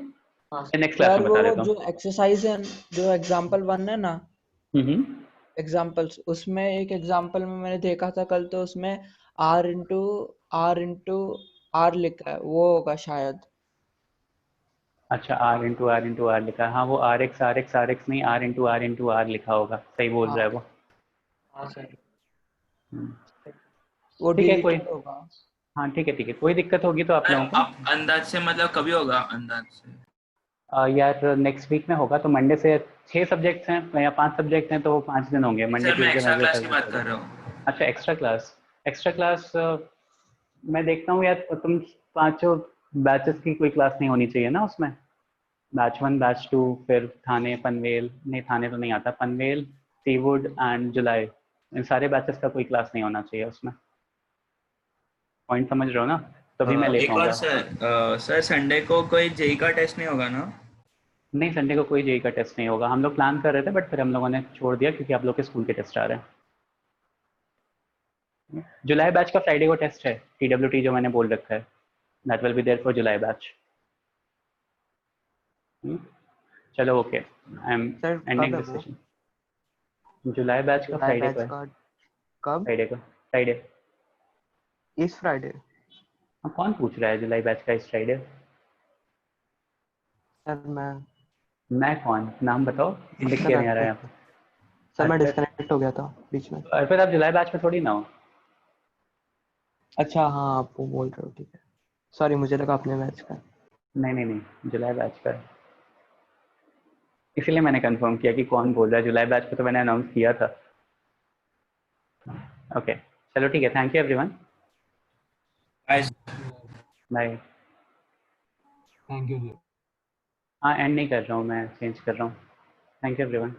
हाँ नेक्स्ट क्लास सर में वो बता देता हूँ। जो एक्सरसाइज है, जो एग्जाम्पल 1 है ना, हम्म। एग्जाम्पल्स, उसमें एक एग्जाम्पल में मैंने देखा था कल, तो उसमें आर लिखा है, वो होगा शायद। अच्छा, आर लिखा है, हाँ वो आर एक्स नहीं, आर लिखा होगा, सही बोल रहा है हाँ वो। हाँ सर। हम्म, वो ठीक है कोई, डिलीटेड होगा। हाँ ठीक है, कोई दिक्कत होगी तो आप सर लोगों को अब अंदाज से मतलब कभी होगा अंदाज से? यार नेक्स्ट वीक में होगा। तो मंडे से 6 सब्जेक्ट्स हैं या 5 सब्जेक्ट हैं, तो वो 5 दिन होंगे, मंडे सर मैं ट्यूसडे एक्स्ट्रा वेडनेसडे क्लास की थर्सडे बात फ्राइडे। कर रहा हूँ। अच्छा एक्स्ट्रा क्लास, एक्स्ट्रा क्लास मैं देखता हूँ यार, तुम पांचों बैचेस की कोई क्लास नहीं होनी चाहिए ना उसमें। बैच 1 बैच 2, फिर थाने पनवेल, नहीं थाने तो नहीं आता, पनवेल सीवुड एंड जुलाई, इन सारे बैचेस का कोई क्लास नहीं होना चाहिए उसमें। पॉइंट समझ रहे हो ना? तभी मैं ले एक और पाऊंगा। सर, सर संडे को कोई जेई का टेस्ट नहीं होगा ना? नहीं संडे को कोई जेई का टेस्ट नहीं होगा। हम लोग प्लान कर रहे थे बट फिर हम लोगों ने छोड़ दिया क्योंकि आप लोग के स्कूल के टेस्ट आ रहे हैं। जुलाई बैच का फ्राइडे को टेस्ट है, TWT जो मैंने बोल रखा है, that will be there for July batch. चलो ओके, आई एम सर कब एंडिंग है दिस वो? सेशन। जुलाई बैच का जुलाई फ्राइडे को बैच है, का कब? फ्राइडे को, फ्राइडे। इस फ्राइडे? अब कौन पूछ रहा है जुलाई बैच का इस फ्राइडे? सर मैं कौन, नाम बताओ, लिख के सर नहीं आ रहा है यहाँ पे। सर मैं अच्छा, डिस्कनेक्ट हो गया था बीच में। और फिर आप जुलाई बैच में थोड़ी ना हो। अच्छा हाँ, आप वो बोल रहे हो, ठीक है। सॉरी, मुझे लगा अपने बैच का। नहीं जुलाई बैच का है, इसीलिए मैंने कंफर्म किया कि कौन बोल रहा है। जुलाई बैच को तो मैंने अनाउंस किया था। ओके चलो ठीक है, thank you everyone, Guys, bye. Thank you. हाँ एंड नहीं कर रहा हूँ मैं, चेंज कर रहा हूँ। Thank you everyone.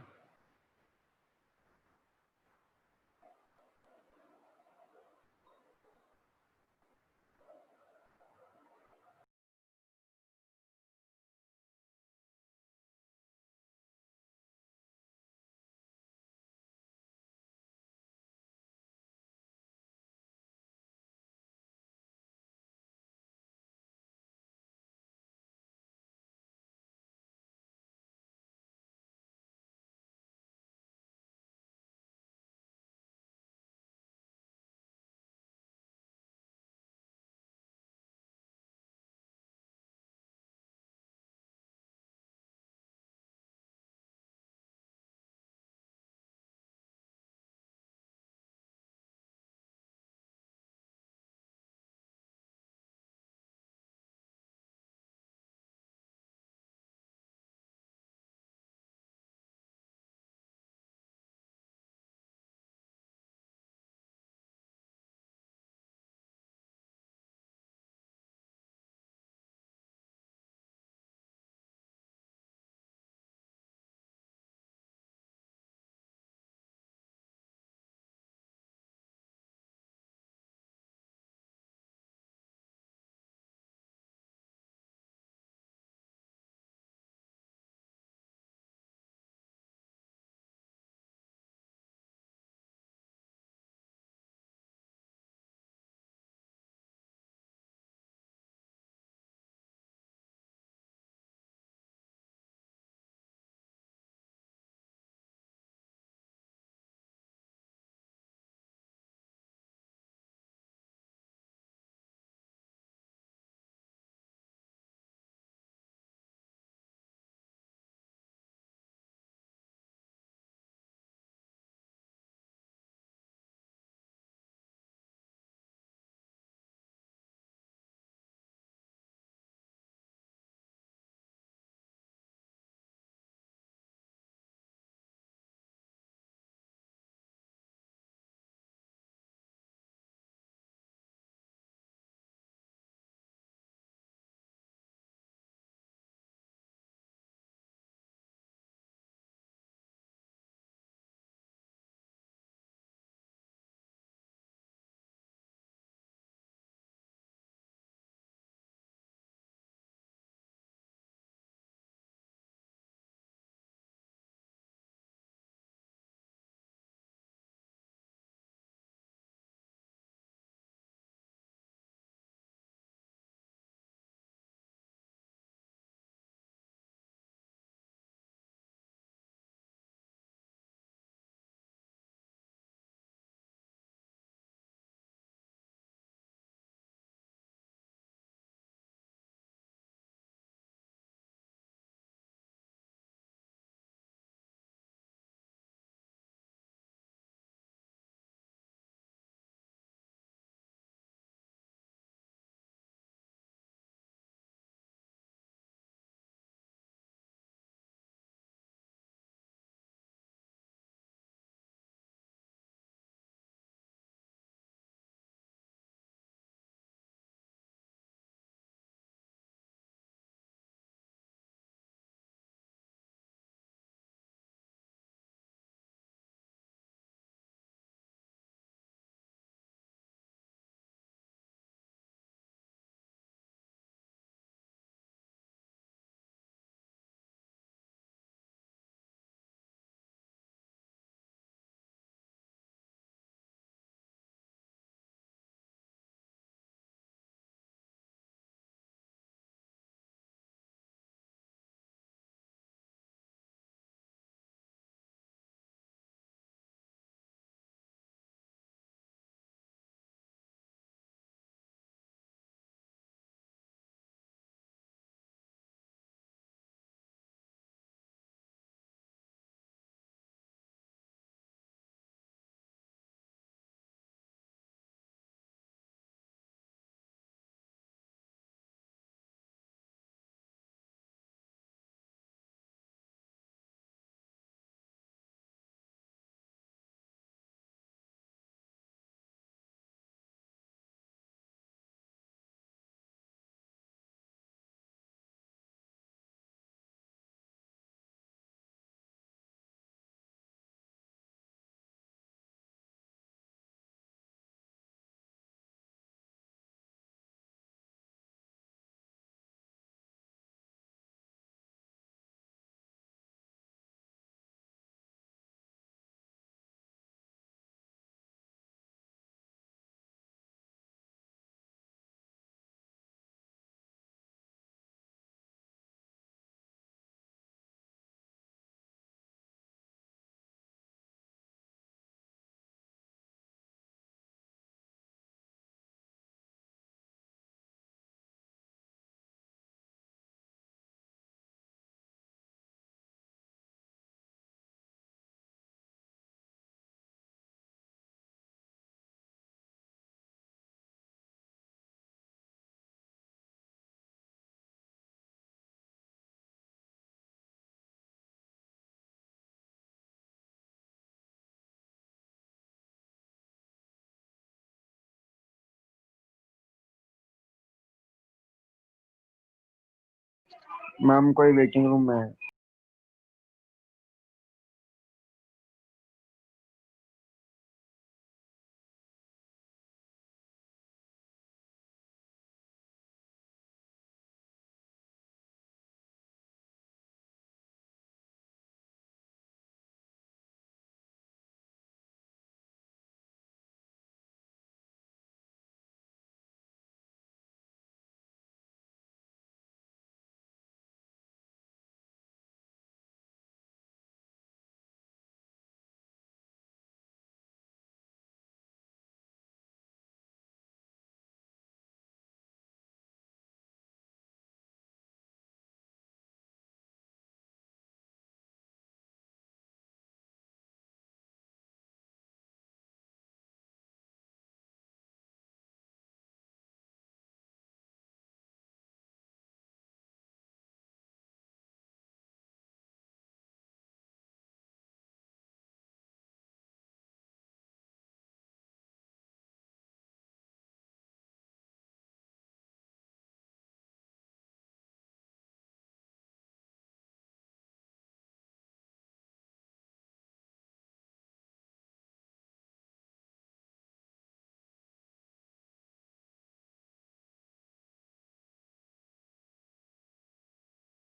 मैम कोई वेटिंग रूम में है।